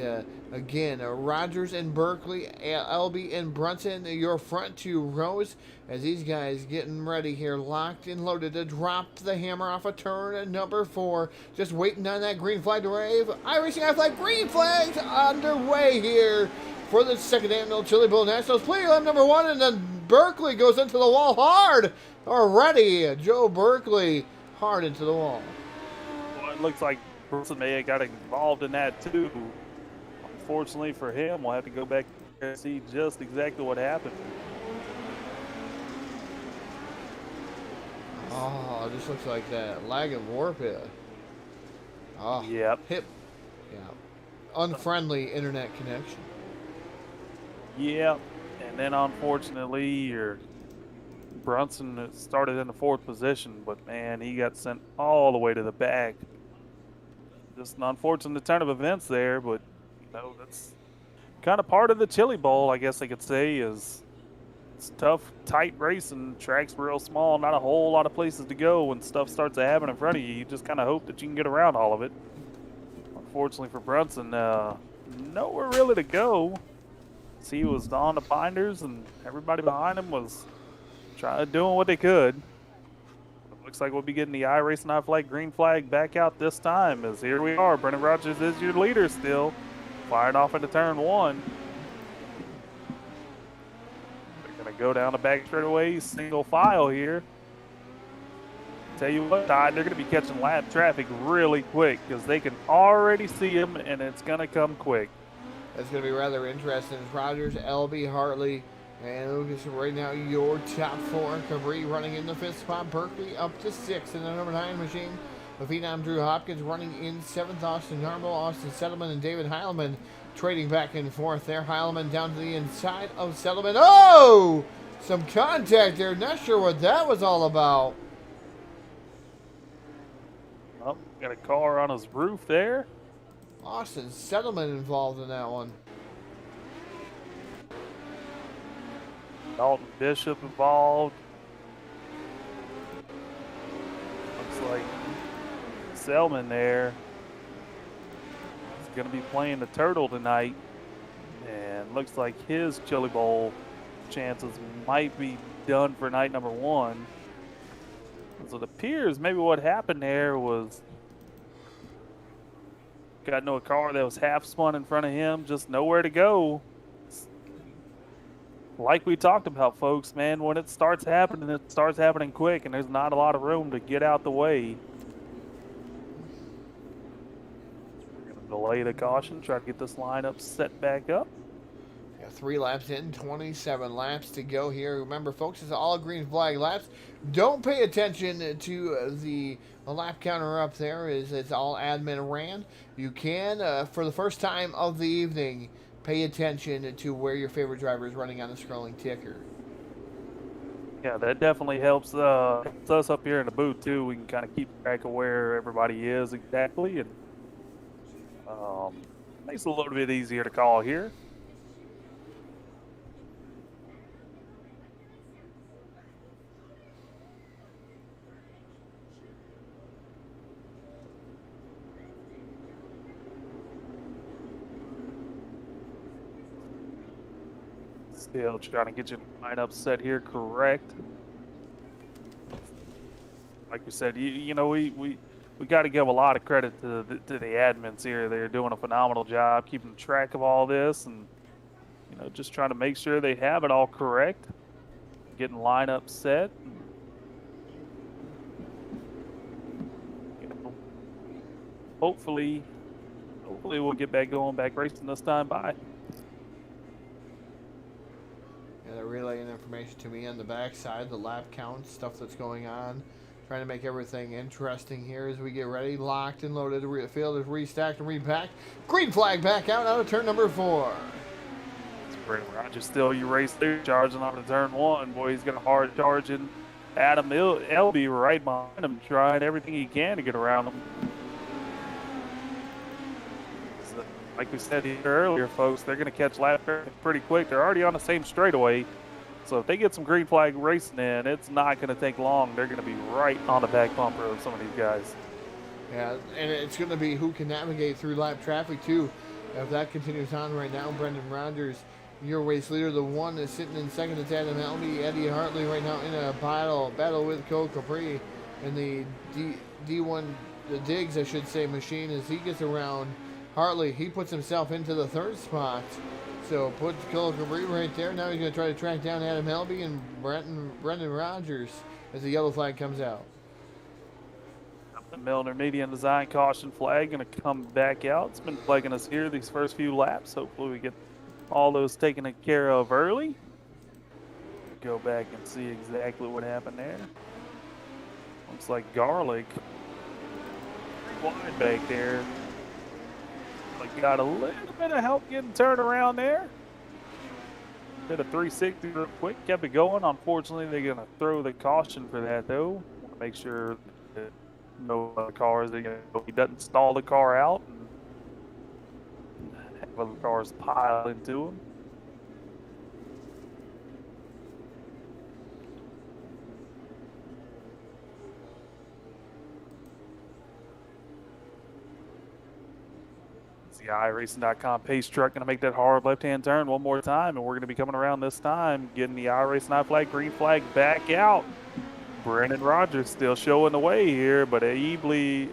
again, Rogers and Berkeley, Elby and Brunson, your front 2 rows, as these guys getting ready here, locked and loaded to drop the hammer off a turn number 4. Just waiting on that green flag to wave. iRacing flag, green flags underway here for the second annual Chili Bowl Nationals. Prelim number 1, and then Berkeley goes into the wall hard already. Joe Berkeley hard into the wall. Well, it looks like Brunson may have got involved in that too. Unfortunately for him, we'll have to go back and see just exactly what happened. Oh, this looks like that lag and warp here. Oh, yep. Hip. Yeah. Unfriendly internet connection. Yep. And then unfortunately, Brunson started in the 4th position, but man, he got sent all the way to the back. Just an unfortunate turn of events there, but that's kind of part of the Chili Bowl, I guess I could say. Is it's tough, tight racing, track's real small, not a whole lot of places to go. When stuff starts to happen in front of you, you just kind of hope that you can get around all of it. Unfortunately for Brunson, nowhere really to go. So he was on the binders, and everybody behind him was doing what they could. Looks like we'll be getting the iRacing flag, green flag back out this time, as here we are. Brendan Rogers is your leader still, firing off into turn 1. They're going to go down the back straightaway, single file here. Tell you what, Todd, they're going to be catching lap traffic really quick because they can already see him, and it's going to come quick. That's going to be rather interesting. Rogers, Elby, Hartley, and Lucas right now your top 4. Cabri running in the 5th spot. Berkeley up to 6th in the number 9 machine. The Phenom Drew Hopkins running in 7th. Austin Yarbrough, Austin Settleman, and David Heilman trading back and forth there. Heilman down to the inside of Settleman. Oh! Some contact there. Not sure what that was all about. Oh, got a car on his roof there. Austin Settleman involved in that one. Dalton Bishop involved. Looks like Selman there. He's going to be playing the Turtle tonight. And looks like his Chili Bowl chances might be done for night number 1. So it appears maybe what happened there was got into a car that was half spun in front of him, just nowhere to go. Like we talked about, folks, man, when it starts happening quick, and there's not a lot of room to get out the way. We're going to delay the caution, try to get this lineup set back up. Yeah, 3 laps in, 27 laps to go here. Remember, folks, it's all green flag laps. Don't pay attention to the lap counter up there. It's all admin ran. You can, for the first time of the evening, pay attention to where your favorite driver is running on the scrolling ticker. Yeah, that definitely helps us up here in the booth, too. We can kind of keep track of where everybody is exactly, and makes it a little bit easier to call here. Still trying to get your lineup set here correct. Like we said, you know, we got to give a lot of credit to the admins here. They're doing a phenomenal job keeping track of all this, and you know, just trying to make sure they have it all correct. Getting lineup set. You know, hopefully we'll get back racing this time by. Yeah, they're relaying information to me on the backside, the lap count, stuff that's going on. Trying to make everything interesting here as we get ready. Locked and loaded. The field is restacked and repacked. Green flag back out of turn number 4. It's great. Roger still you race through, charging on to turn 1. Boy, he's got a hard charging Adam Elby right behind him, trying everything he can to get around him. Like we said here earlier, folks, they're going to catch lap pretty quick. They're already on the same straightaway. So if they get some green flag racing in, it's not going to take long. They're going to be right on the back bumper of some of these guys. Yeah, and it's going to be who can navigate through lap traffic, too. If that continues on right now, Brendan Rogers, your race leader, the one that's sitting in second is Adam Elby. Eddie Hartley right now in a battle with Cole Capri. And the D1, the Diggs, I should say, machine as he gets around Hartley. He puts himself into the 3rd spot. So puts Cole Capri right there. Now he's going to try to track down Adam Helby and Brendan Rogers as the yellow flag comes out. The Milner Media and Design caution flag going to come back out. It's been plaguing us here these first few laps. Hopefully we get all those taken care of early. Go back and see exactly what happened there. Looks like Garlic wide back there. Got a little bit of help getting turned around there. Did a 360 real quick, kept it going. Unfortunately, they're going to throw the caution for that, though. Want to make sure that no other cars, he doesn't stall the car out and have other cars pile into him. The iRacing.com pace truck going to make that hard left-hand turn one more time, and we're going to be coming around this time, getting the iRacing flag, green flag back out. Brendan Rogers still showing the way here, but Ebley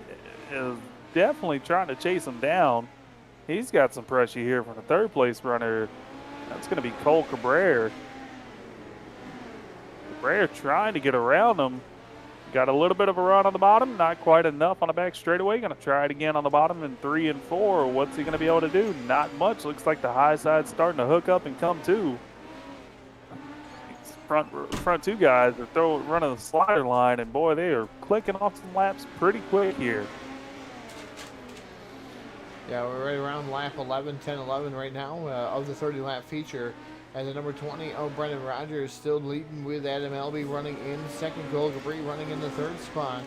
is definitely trying to chase him down. He's got some pressure here from the 3rd place runner. That's going to be Cole Cabrera. Cabrera trying to get around him. Got a little bit of a run on the bottom, not quite enough on the back straightaway. Going to try it again on the bottom in 3 and 4. What's he going to be able to do? Not much. Looks like the high side's starting to hook up and come to. Front 2 guys are running the slider line, and boy, they are clicking off some laps pretty quick here. Yeah, we're right around lap 11, 10-11 right now of the 30-lap feature. And the number 20, Brendan Rogers still leading with Adam Elby running in second. Cole Capri running in the 3rd spot.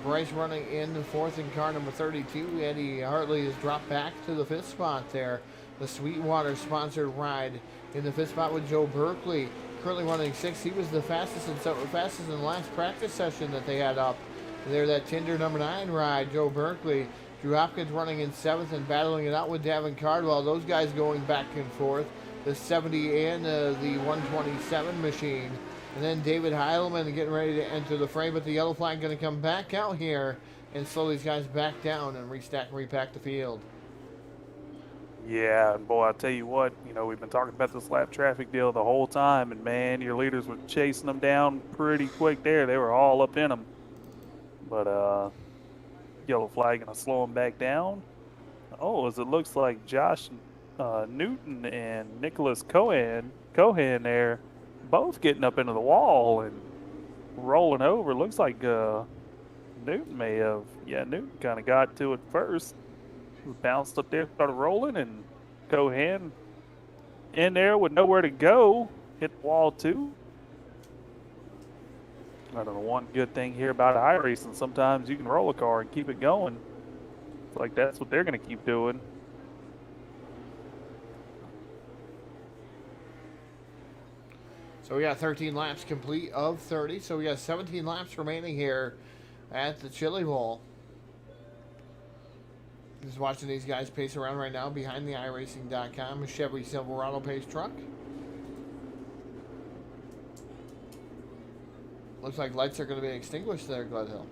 Bryce running in the 4th in car number 32. Eddie Hartley has dropped back to the 5th spot there. The Sweetwater sponsored ride in the 5th spot with Joe Berkeley. Currently running 6th. He was the fastest in the last practice session that they had up There, that Tinder number 9 ride, Joe Berkeley. Drew Hopkins running in 7th and battling it out with Davin Cardwell. Those guys going back and forth. The 70 and the 127 machine. And then David Heilman getting ready to enter the fray, but the yellow flag going to come back out here and slow these guys back down and restack and repack the field. Yeah, and boy, I'll tell you what, we've been talking about this lap traffic deal the whole time, and man, your leaders were chasing them down pretty quick there. They were all up in them. But yellow flag going to slow them back down. Oh, as it looks like Josh Newton and Nicholas Cohen there, both getting up into the wall and rolling over. Looks like Newton may have, Newton kind of got to it first. Bounced up there, started rolling, and Cohen in there with nowhere to go, hit the wall too. I don't know, one good thing here about iRacing, sometimes you can roll a car and keep it going. It's like that's what they're going to keep doing. So we got 13 laps complete of 30. So we got 17 laps remaining here at the Chili Bowl. Just watching these guys pace around right now behind the iRacing.com Chevy Silverado pace truck. Looks like lights are going to be extinguished there, Gledhill.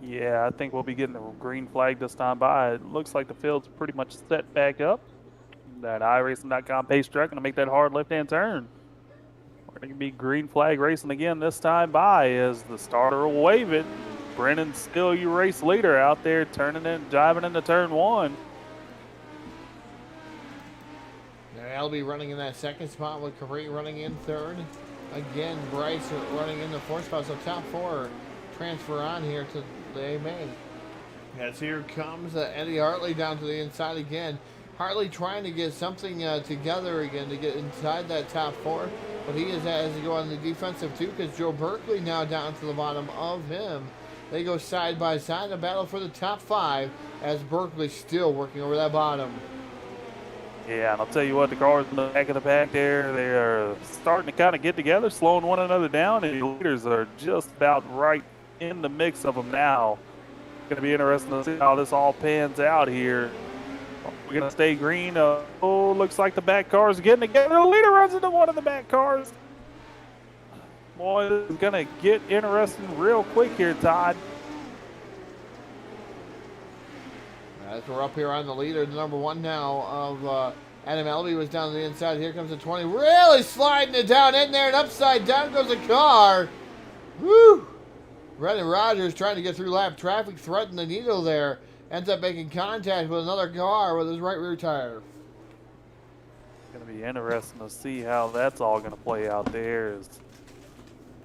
Yeah, I think we'll be getting the green flag this time by. It looks like the field's pretty much set back up. That iRacing.com pace truck going to make that hard left-hand turn. We're going to be green flag racing again this time by as the starter will wave it. Brennan still your race leader out there turning in, driving into turn 1. I'll be running in that second spot with Capri running in third. Again, Bryce running in the fourth spot. So top 4 transfer on here to the A main. As here comes Eddie Hartley down to the inside again. Hartley trying to get something together again to get inside that top 4. But he is as he go on the defensive too, because Joe Berkeley now down to the bottom of him. They go side by side, a battle for the top 5 as Berkeley still working over that bottom. Yeah, and I'll tell you what, the cars in the back of the pack there, they are starting to kind of get together, slowing one another down, and the leaders are just about right in the mix of them now. It's going to be interesting to see how this all pans out here. We're going to stay green. Looks like the back cars are getting together. The leader runs into one of the back cars. Boy, this is going to get interesting real quick here, Todd. As we're up here on the leader, the number 1 now of Adam Elby was down to the inside. Here comes the 20. Really sliding it down in there, and upside down goes the car. Woo! Brendan Rogers trying to get through lap traffic, threading the needle there. Ends up making contact with another car with his right rear tire. Going to be interesting to see how that's all going to play out there. As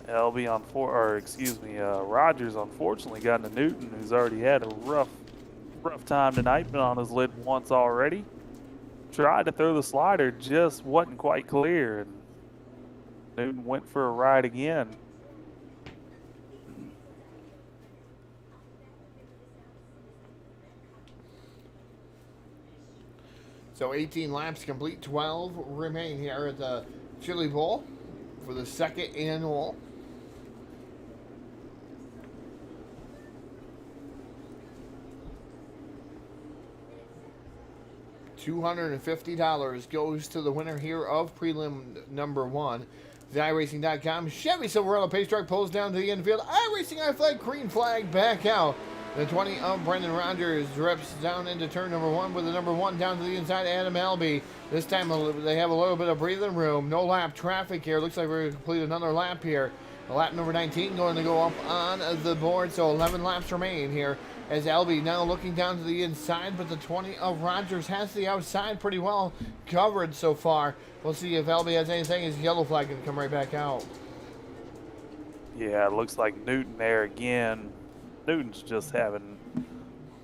LB Rogers unfortunately got into Newton, who's already had a rough time tonight, been on his lid once already. Tried to throw the slider, just wasn't quite clear, and Newton went for a ride again. So 18 laps complete, 12 remain here at the Chili Bowl for the second annual. $250 goes to the winner here of prelim number 1. The iRacing.com Chevy Silverado pace truck pulls down to the infield. iRacing I flag, green flag back out. The 20 of Brendan Rogers reps down into turn number 1 with the number 1 down to the inside, Adam Albee. This time they have a little bit of breathing room. No lap traffic here. Looks like we're going to complete another lap here. Lap number 19 going to go up on the board, so 11 laps remain here. As Albee now looking down to the inside, but the 20 of Rogers has the outside pretty well covered so far. We'll see if Albee has anything. His yellow flag going to come right back out. Yeah, it looks like Newton there again. Newton's just having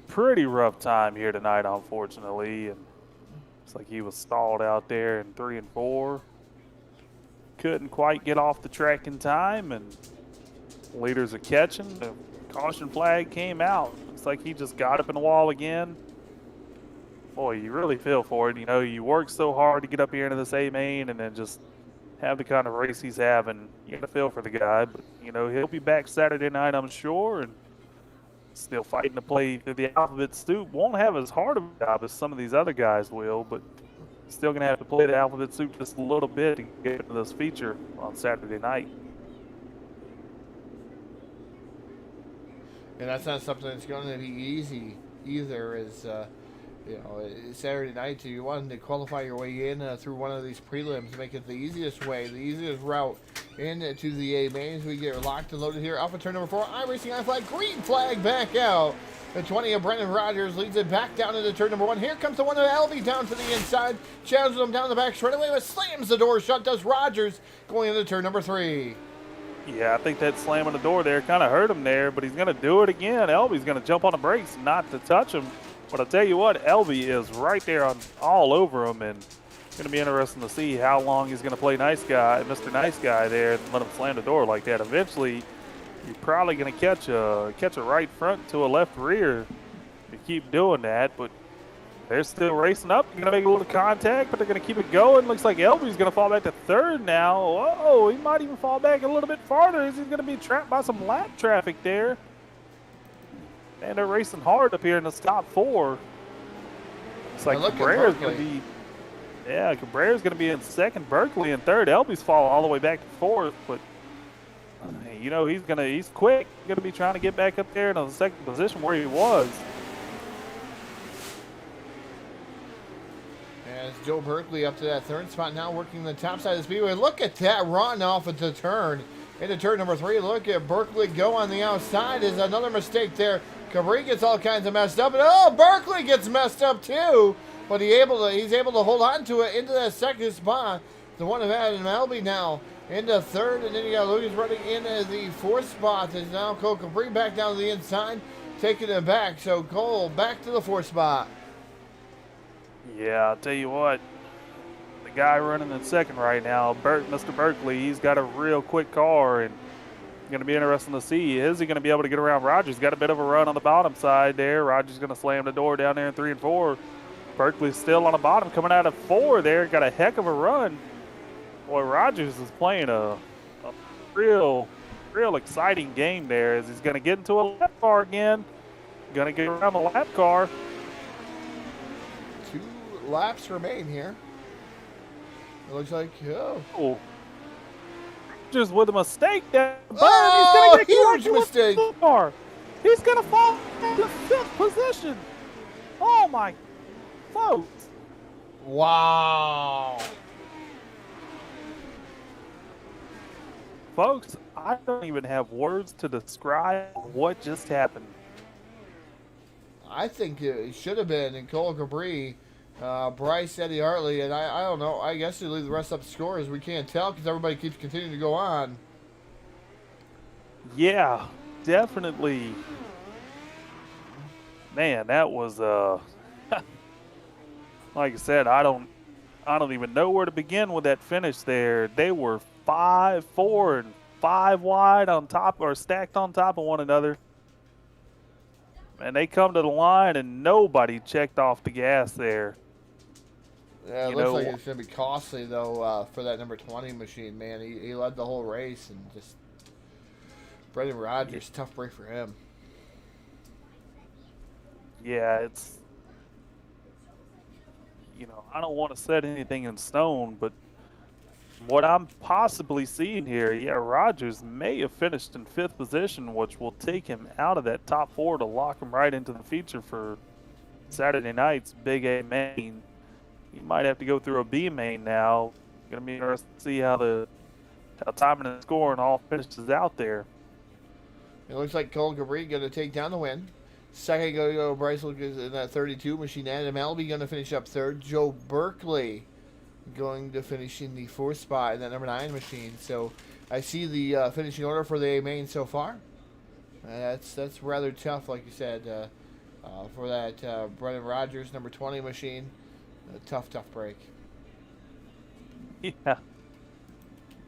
pretty rough time here tonight, unfortunately. And it's like he was stalled out there in 3 and 4. Couldn't quite get off the track in time, and leaders are catching. The caution flag came out. Looks like he just got up in the wall again. Boy, you really feel for it. You know, you work so hard to get up here into this A main and then just have the kind of race he's having. You got to feel for the guy, but, you know, he'll be back Saturday night, I'm sure, and Still fighting to play through the alphabet soup. Won't have as hard of a job as some of these other guys will, but still going to have to play the alphabet soup just a little bit to get into this feature on Saturday night. And that's not something that's going to be easy either. Saturday night, you want to qualify your way in through one of these prelims, make it the easiest way, the easiest route into the A mains. We get locked and loaded here. Off of turn number 4, iRacing I flag, green flag back out. The 20 of Brendan Rogers leads it back down into turn number 1. Here comes the one of Albie down to the inside, challenges him down the back straightaway, but slams the door shut. Does Rogers going into turn number 3. Yeah, I think that slam on the door there kind of hurt him there, but he's going to do it again. Elby's going to jump on the brakes not to touch him. But I'll tell you what, Elby is right there on all over him, and it's going to be interesting to see how long he's going to play nice guy, Mr. Nice Guy there, and let him slam the door like that. Eventually, you're probably going to catch a right front to a left rear if you keep doing that, but they're still racing up. They're going to make a little contact, but they're going to keep it going. Looks like Elby's going to fall back to 3rd now. Whoa, he might even fall back a little bit farther. He's going to be trapped by some lap traffic there. And they're racing hard up here in the top 4. It's like Cabrera's going to be, Cabrera's going to be in 2nd, Berkeley in 3rd. Elby's falling all the way back to 4th, but he's quick. He's going to be trying to get back up there in the 2nd position where he was. As Joe Berkeley up to that 3rd spot now, working the top side of the speedway. Look at that run off of the turn. Into turn number 3, look at Berkeley go on the outside. Is another mistake there. Cabri gets all kinds of messed up, and Berkeley gets messed up too. But he's able to hold on to it into that 2nd spot. The one of Adam Albie now into 3rd, and then you got Lucas running into the 4th spot. There's now Cole Cabri back down to the inside, taking it back. So Cole back to the 4th spot. Yeah, I'll tell you what. The guy running in 2nd right now, Mr. Berkeley, he's got a real quick car, and going to be interesting to see. Is he going to be able to get around Rogers? Got a bit of a run on the bottom side there. Rogers going to slam the door down there in 3 and 4. Berkeley's still on the bottom, coming out of 4 there. Got a heck of a run. Boy, Rogers is playing a real exciting game there as he's going to get into a lap car again. Going to get around the lap car. 2 laps remain here. It looks like, Just with a mistake there. He's going to get huge mistake. He's going to fall into 5th position. Oh, my folks. Wow. Folks, I don't even have words to describe what just happened. I think it should have been Cole Cabri, Bryce, Eddie Hartley, and I don't know. I guess you leave the rest up to scores. We can't tell because everybody keeps continuing to go on. Yeah, definitely. Man, that was like I said, I don't even know where to begin with that finish there. They were 5, 4, and 5 wide on top, or stacked on top of one another. And they come to the line and nobody checked off the gas there. Yeah, it looks like it's going to be costly, though, for that number 20 machine, man. He led the whole race, and just Brendan Rogers, tough break for him. Yeah, it's, I don't want to set anything in stone, but what I'm possibly seeing here, Rogers may have finished in 5th position, which will take him out of that top 4 to lock him right into the feature for Saturday night's Big A main. He might have to go through a B main now. Going to be interesting to see how timing and scoring all finishes out there. It looks like Cole Cabri going to take down the win. 2nd going to go Bryce Lucas in that 32 machine. Adam Albie going to finish up 3rd. Joe Berkeley going to finish in the 4th spot in that number 9 machine. So I see the finishing order for the A main so far. That's rather tough, like you said, for that Brendan Rogers number 20 machine. A tough break. Yeah,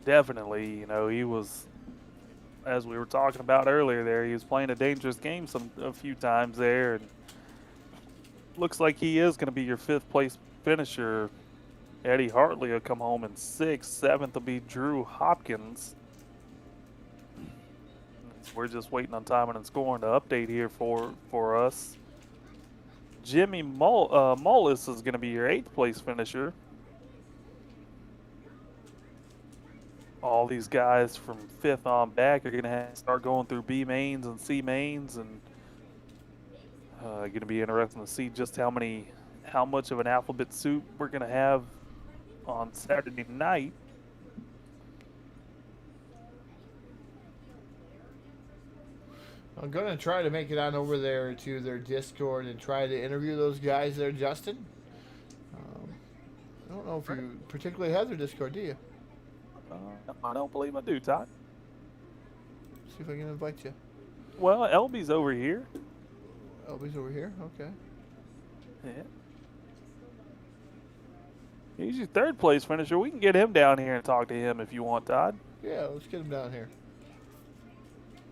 definitely. He was, as we were talking about earlier there, he was playing a dangerous game a few times there. And looks like he is going to be your 5th place finisher. Eddie Hartley will come home in 6th. 7th will be Drew Hopkins. We're just waiting on timing and scoring to update here for us. Jimmy Mullis is going to be your 8th place finisher. All these guys from 5th on back are going to start going through B mains and C mains, and going to be interesting to see just how much of an alphabet soup we're going to have on Saturday night. I'm going to try to make it on over there to their Discord and try to interview those guys there, Justin. I don't know if you particularly have their Discord, do you? I don't believe I do, Todd. See if I can invite you. Well, LB's over here. LB's over here? Okay. Yeah. He's your 3rd place finisher. We can get him down here and talk to him if you want, Todd. Yeah, let's get him down here.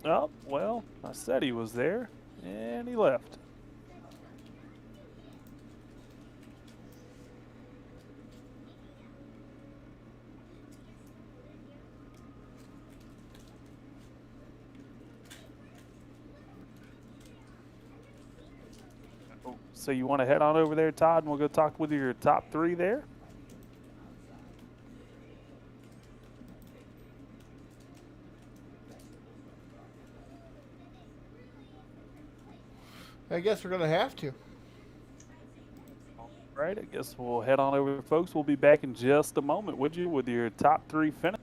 Oh, well, I said he was there, and he left. So you want to head on over there, Todd, and we'll go talk with your top 3 there? I guess we're going to have to. All right, I guess we'll head on over, folks. We'll be back in just a moment, would you, with your top 3 finish.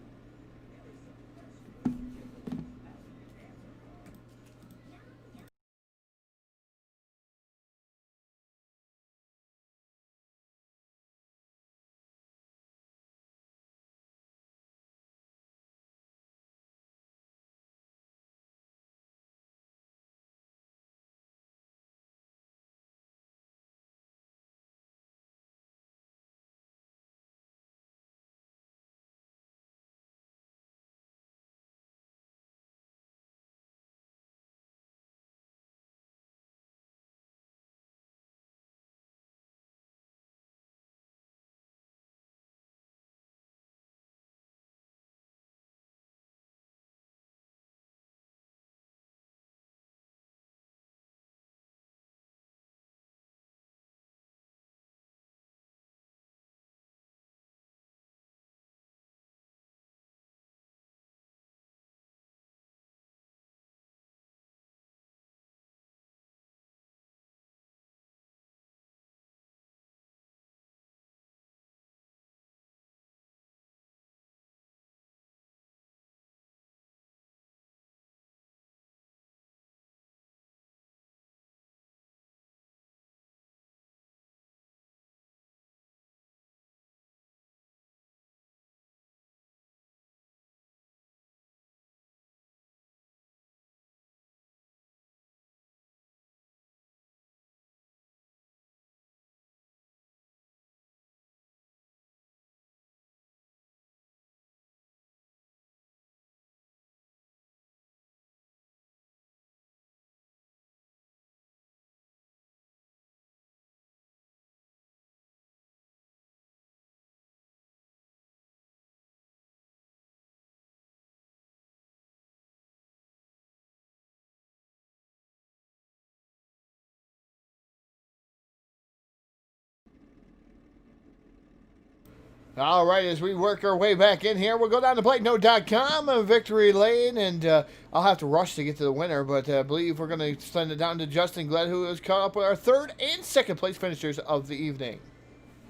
All right, as we work our way back in here, we'll go down to BlakeNote.com, Victory Lane, and I'll have to rush to get to the winner, but I believe we're going to send it down to Justin Gled, who has caught up with our 3rd and 2nd place finishers of the evening.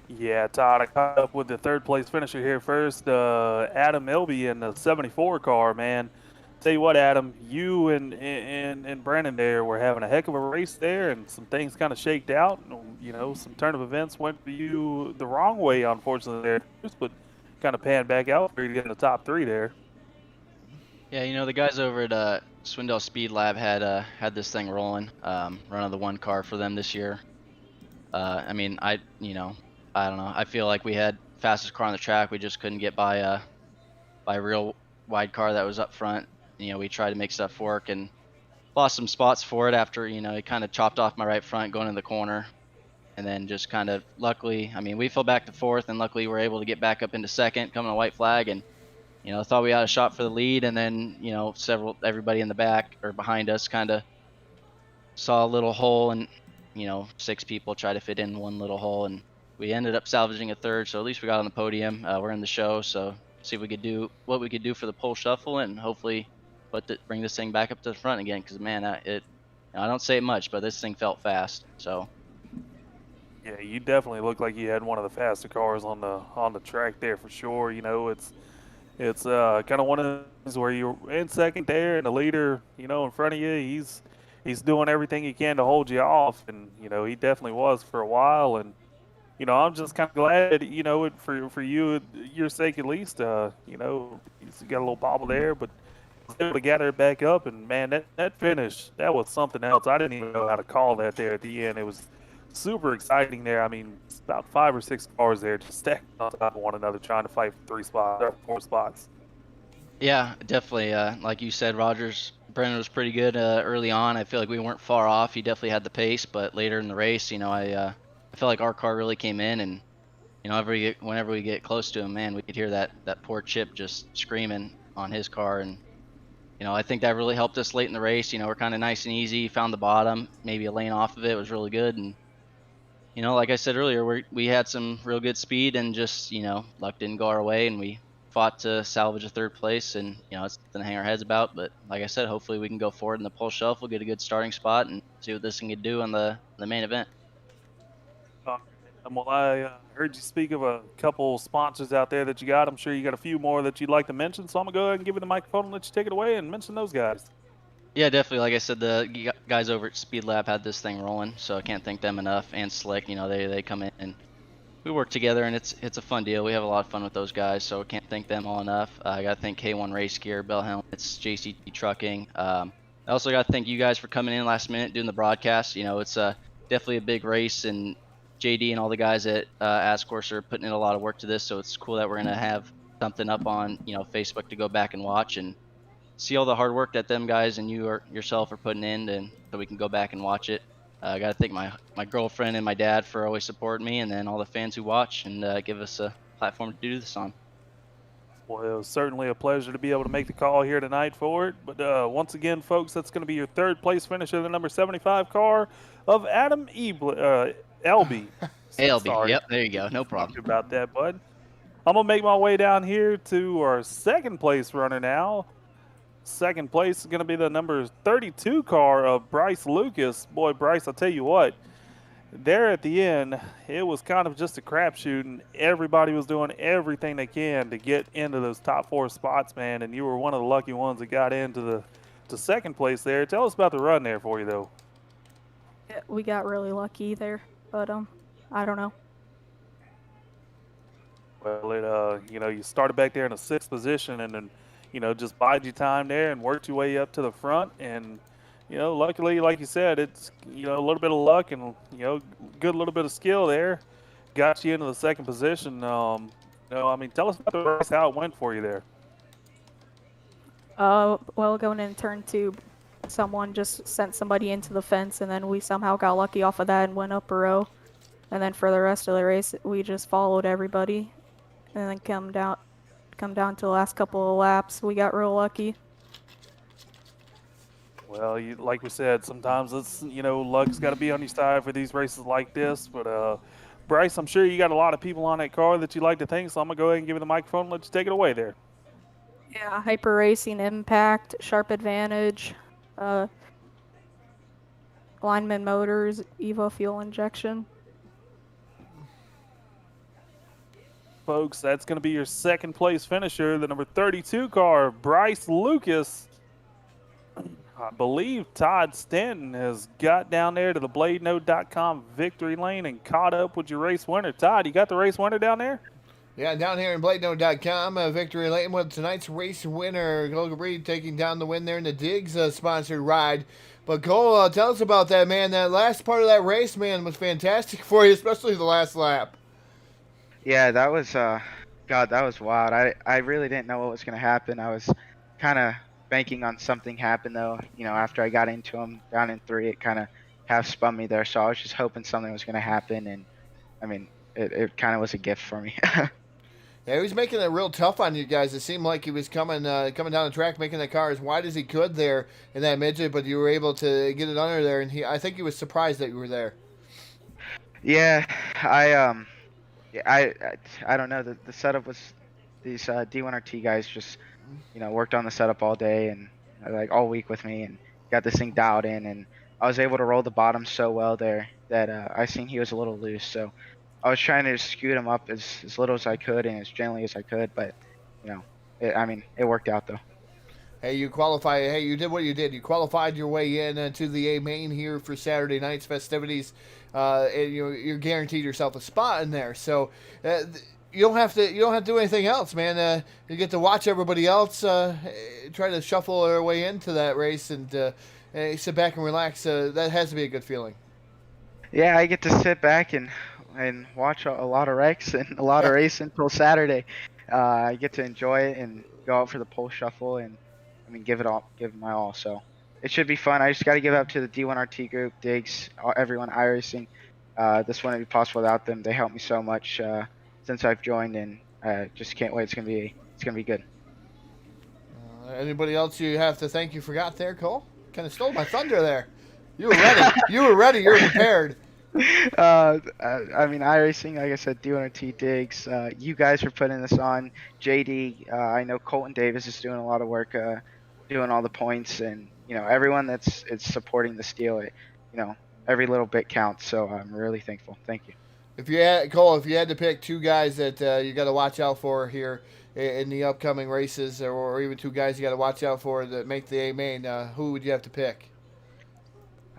Yeah, Todd, I caught up with the 3rd place finisher here first, Adam Elby in the 74 car, man. Tell you what, Adam, you and Brandon there were having a heck of a race there, and some things kind of shaked out. You know, some turn of events went for you the wrong way, unfortunately, there, but kind of panned back out for you to get in the top 3 there. Yeah, you know, the guys over at Swindell Speed Lab had this thing rolling, running the 1 car for them this year. I mean, I don't know. I feel like we had fastest car on the track. We just couldn't get by a real wide car that was up front. You know, we tried to make stuff work and lost some spots for it after, you know, it kind of chopped off my right front going in the corner. And then just kind of luckily, I mean, we fell back to 4th, and luckily we were able to get back up into 2nd, coming to white flag, and thought we had a shot for the lead, and then everybody in the back or behind us kind of saw a little hole, and 6 people tried to fit in one little hole, and we ended up salvaging a third. So at least we got on the podium. We're in the show, so see if we could do what we could do for the pole shuffle, and hopefully bring this thing back up to the front again. Because man, I don't say it much, but this thing felt fast. So Yeah, you definitely look like you had one of the faster cars on the track there for sure. It's kind of one of those where you're in second there, and the leader, in front of you, he's doing everything he can to hold you off, and he definitely was for a while. And I'm just kind of glad, for you, your sake at least, he's got a little bobble there, but was able to gather it back up. And man, that finish, that was something else. I didn't even know how to call that there at the end. It was super exciting there. I mean, it's about 5 or 6 cars there just stacked on top of one another, trying to fight for 3 spots or 4 spots. yeah, definitely. Like you said, Brennan was pretty good early on. I feel like we weren't far off. He definitely had the pace, but later in the race, I felt like our car really came in, and whenever we get close to him, man, we could hear that poor Chip just screaming on his car. And I think that really helped us late in the race. We're kind of nice and easy, found the bottom, maybe a lane off of it was really good. And like I said earlier, we had some real good speed, and just luck didn't go our way, and we fought to salvage a 3rd place. And it's nothing to hang our heads about. But like I said, hopefully we can go forward in the pole shuffle, get a good starting spot, and see what this thing can do on the main event. Well, I heard you speak of a couple sponsors out there that you got. I'm sure you got a few more that you'd like to mention, so I'm going to go ahead and give you the microphone and let you take it away and mention those guys. Yeah, definitely. Like I said, the guys over at Speed Lab had this thing rolling, so I can't thank them enough. And Slick, they come in and we work together, and it's a fun deal. We have a lot of fun with those guys, so I can't thank them all enough. I got to thank K1 Race Gear, Bell Helmets, JCT Trucking. I also got to thank you guys for coming in last minute doing the broadcast. It's definitely a big race, and JD and all the guys at ASCORS are putting in a lot of work to this, so it's cool that we're going to have something up on Facebook to go back and watch and see all the hard work that them guys and yourself are putting in, and so we can go back and watch it. I got to thank my girlfriend and my dad for always supporting me, and then all the fans who watch and give us a platform to do this on. Well, it was certainly a pleasure to be able to make the call here tonight for it. But once again, folks, that's going to be your 3rd place finisher, the number 75 car of Adam Elby. Sorry. Yep, there you go. No problem. Sorry about that, bud. I'm going to make my way down here to our 2nd place runner now. 2nd place is going to be the number 32 car of Bryce Lucas. Boy, Bryce, I'll tell you what, there at the end, it was kind of just a crapshoot, and everybody was doing everything they can to get into those top 4 spots, man, and you were one of the lucky ones that got into the 2nd place there. Tell us about the run there for you, though. Yeah, we got really lucky there, but I don't know. Well, you started back there in a 6th position, and then just bide your time there and worked your way up to the front. And, luckily, like you said, it's, a little bit of luck and, good little bit of skill there got you into the 2nd position. Tell us about the race, how it went for you there. Well, going in turn 2, someone just sent somebody into the fence, and then we somehow got lucky off of that and went up a row. And then for the rest of the race, we just followed everybody, and then come down to the last couple of laps. We got real lucky. Well, like we said, sometimes it's, luck's got to be on your side for these races like this. But, Bryce, I'm sure you got a lot of people on that car that you like to thank, so I'm going to go ahead and give you the microphone and let you take it away there. Yeah, Hyper Racing, Impact, Sharp Advantage, Lineman Motors, Evo Fuel Injection. Folks, that's going to be your 2nd place finisher, the number 32 car, Bryce Lucas. I believe Todd Stanton has got down there to the BladeNode.com victory lane and caught up with your race winner. Todd, you got the race winner down there? Yeah, down here in BladeNode.com, victory lane with tonight's race winner, Cole Breed, taking down the win there in the Diggs sponsored ride. But Cole, tell us about that, man. That last part of that race, man, was fantastic for you, especially the last lap. Yeah, that was, God, that was wild. I really didn't know what was going to happen. I was kind of banking on something happen, though. After I got into him down in 3, it kind of half spun me there. So I was just hoping something was going to happen. And, it kind of was a gift for me. Yeah, he was making it real tough on you guys. It seemed like he was coming down the track, making the car as wide as he could there in that midget, but you were able to get it under there, and I think he was surprised that you were there. Yeah, yeah, I don't know. The setup was these D1RT guys just worked on the setup all day and like all week with me and got this thing dialed in, and I was able to roll the bottom so well there that I seen he was a little loose, so I was trying to scoot him up as little as I could and as gently as I could, but it worked out though. Hey, you qualify. Hey, you did what you did. You qualified your way in to the A main here for Saturday night's festivities. And you're guaranteed yourself a spot in there. So you don't have to do anything else, man. You get to watch everybody else try to shuffle their way into that race and sit back and relax. That has to be a good feeling. Yeah, I get to sit back and watch a lot of wrecks and a lot of racing until Saturday. I get to enjoy it and go out for the pole shuffle and give it my all. So it should be fun. I just got to give up to the D1RT group, Diggs, everyone, iRacing. This wouldn't be possible without them. They helped me so much since I've joined, and just can't wait. It's gonna be good. Anybody else you have to thank you forgot there, Cole? Kind of stole my thunder there. You were ready. You were ready. You were prepared. iRacing, like I said, D1RT, Diggs, you guys for putting this on. JD, I know Colton Davis is doing a lot of work, doing all the points, and everyone that's supporting the steal. Every little bit counts, so I'm really thankful. Thank you. If you had to pick two guys that you got to watch out for here in the upcoming races, or even two guys you got to watch out for that make the A main, who would you have to pick?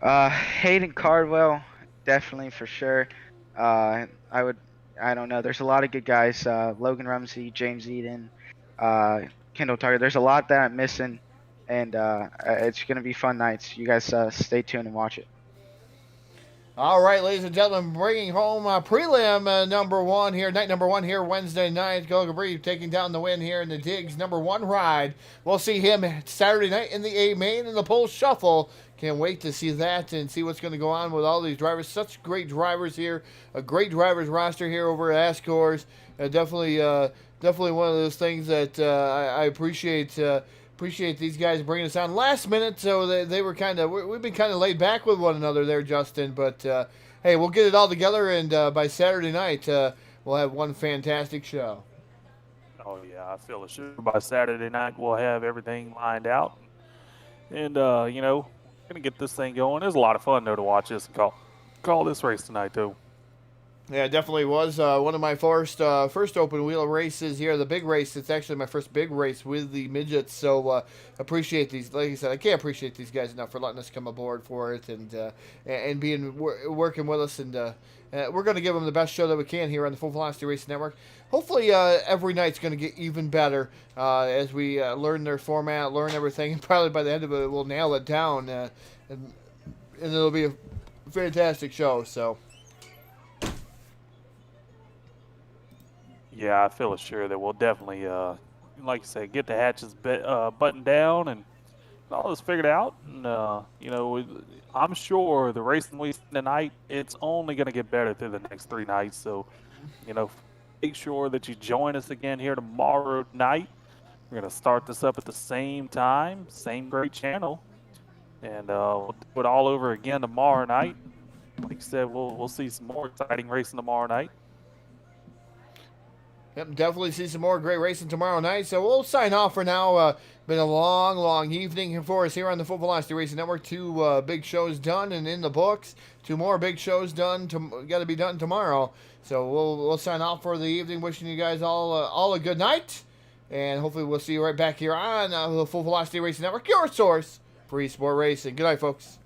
Hayden Cardwell, definitely for sure. I don't know. There's a lot of good guys. Logan Rumsey, James Eden, Kendall Tucker. There's a lot that I'm missing, and it's gonna be fun nights. You guys stay tuned and watch it. All right, ladies and gentlemen, bringing home prelim number one here, night number one here, Wednesday night. Go Gabri taking down the win here in the Diggs number one ride. We'll see him Saturday night in the A main in the pole shuffle. Can't wait to see that and see what's going to go on with all these drivers. Such great drivers here, a great drivers roster here over at ASCORS. Definitely one of those things that I appreciate. Appreciate these guys bringing us on last minute, so they were we've been kind of laid back with one another there, Justin. But hey, we'll get it all together, and by Saturday night we'll have one fantastic show. Oh yeah, I feel sure by Saturday night we'll have everything lined out, and gonna get this thing going. It was a lot of fun though to watch this and call this race tonight too. Yeah, it definitely was one of my first open wheel races here. The big race. It's actually my first big race with the midgets. So appreciate these. Like I said, I can't appreciate these guys enough for letting us come aboard for it and working with us. And we're going to give them the best show that we can here on the Full Velocity Racing Network. Hopefully, every night's going to get even better as we learn their format, learn everything, and probably by the end of it, we'll nail it down, and it'll be a fantastic show. So. Yeah, I feel sure that we'll definitely, like you said, get the hatches buttoned down and all this figured out. And, I'm sure the racing we see tonight, it's only going to get better through the next 3 nights. So, make sure that you join us again here tomorrow night. We're going to start this up at the same time, same great channel. And we'll do it all over again tomorrow night. Like I said, we'll see some more exciting racing tomorrow night. Yep, definitely see some more great racing tomorrow night. So we'll sign off for now. Been a long evening for us here on the Full Velocity Racing Network. 2 big shows done and in the books. 2 more big shows done. Got to be done tomorrow. So we'll sign off for the evening. Wishing you guys all a good night, and hopefully we'll see you right back here on the Full Velocity Racing Network, your source for eSport racing. Good night, folks.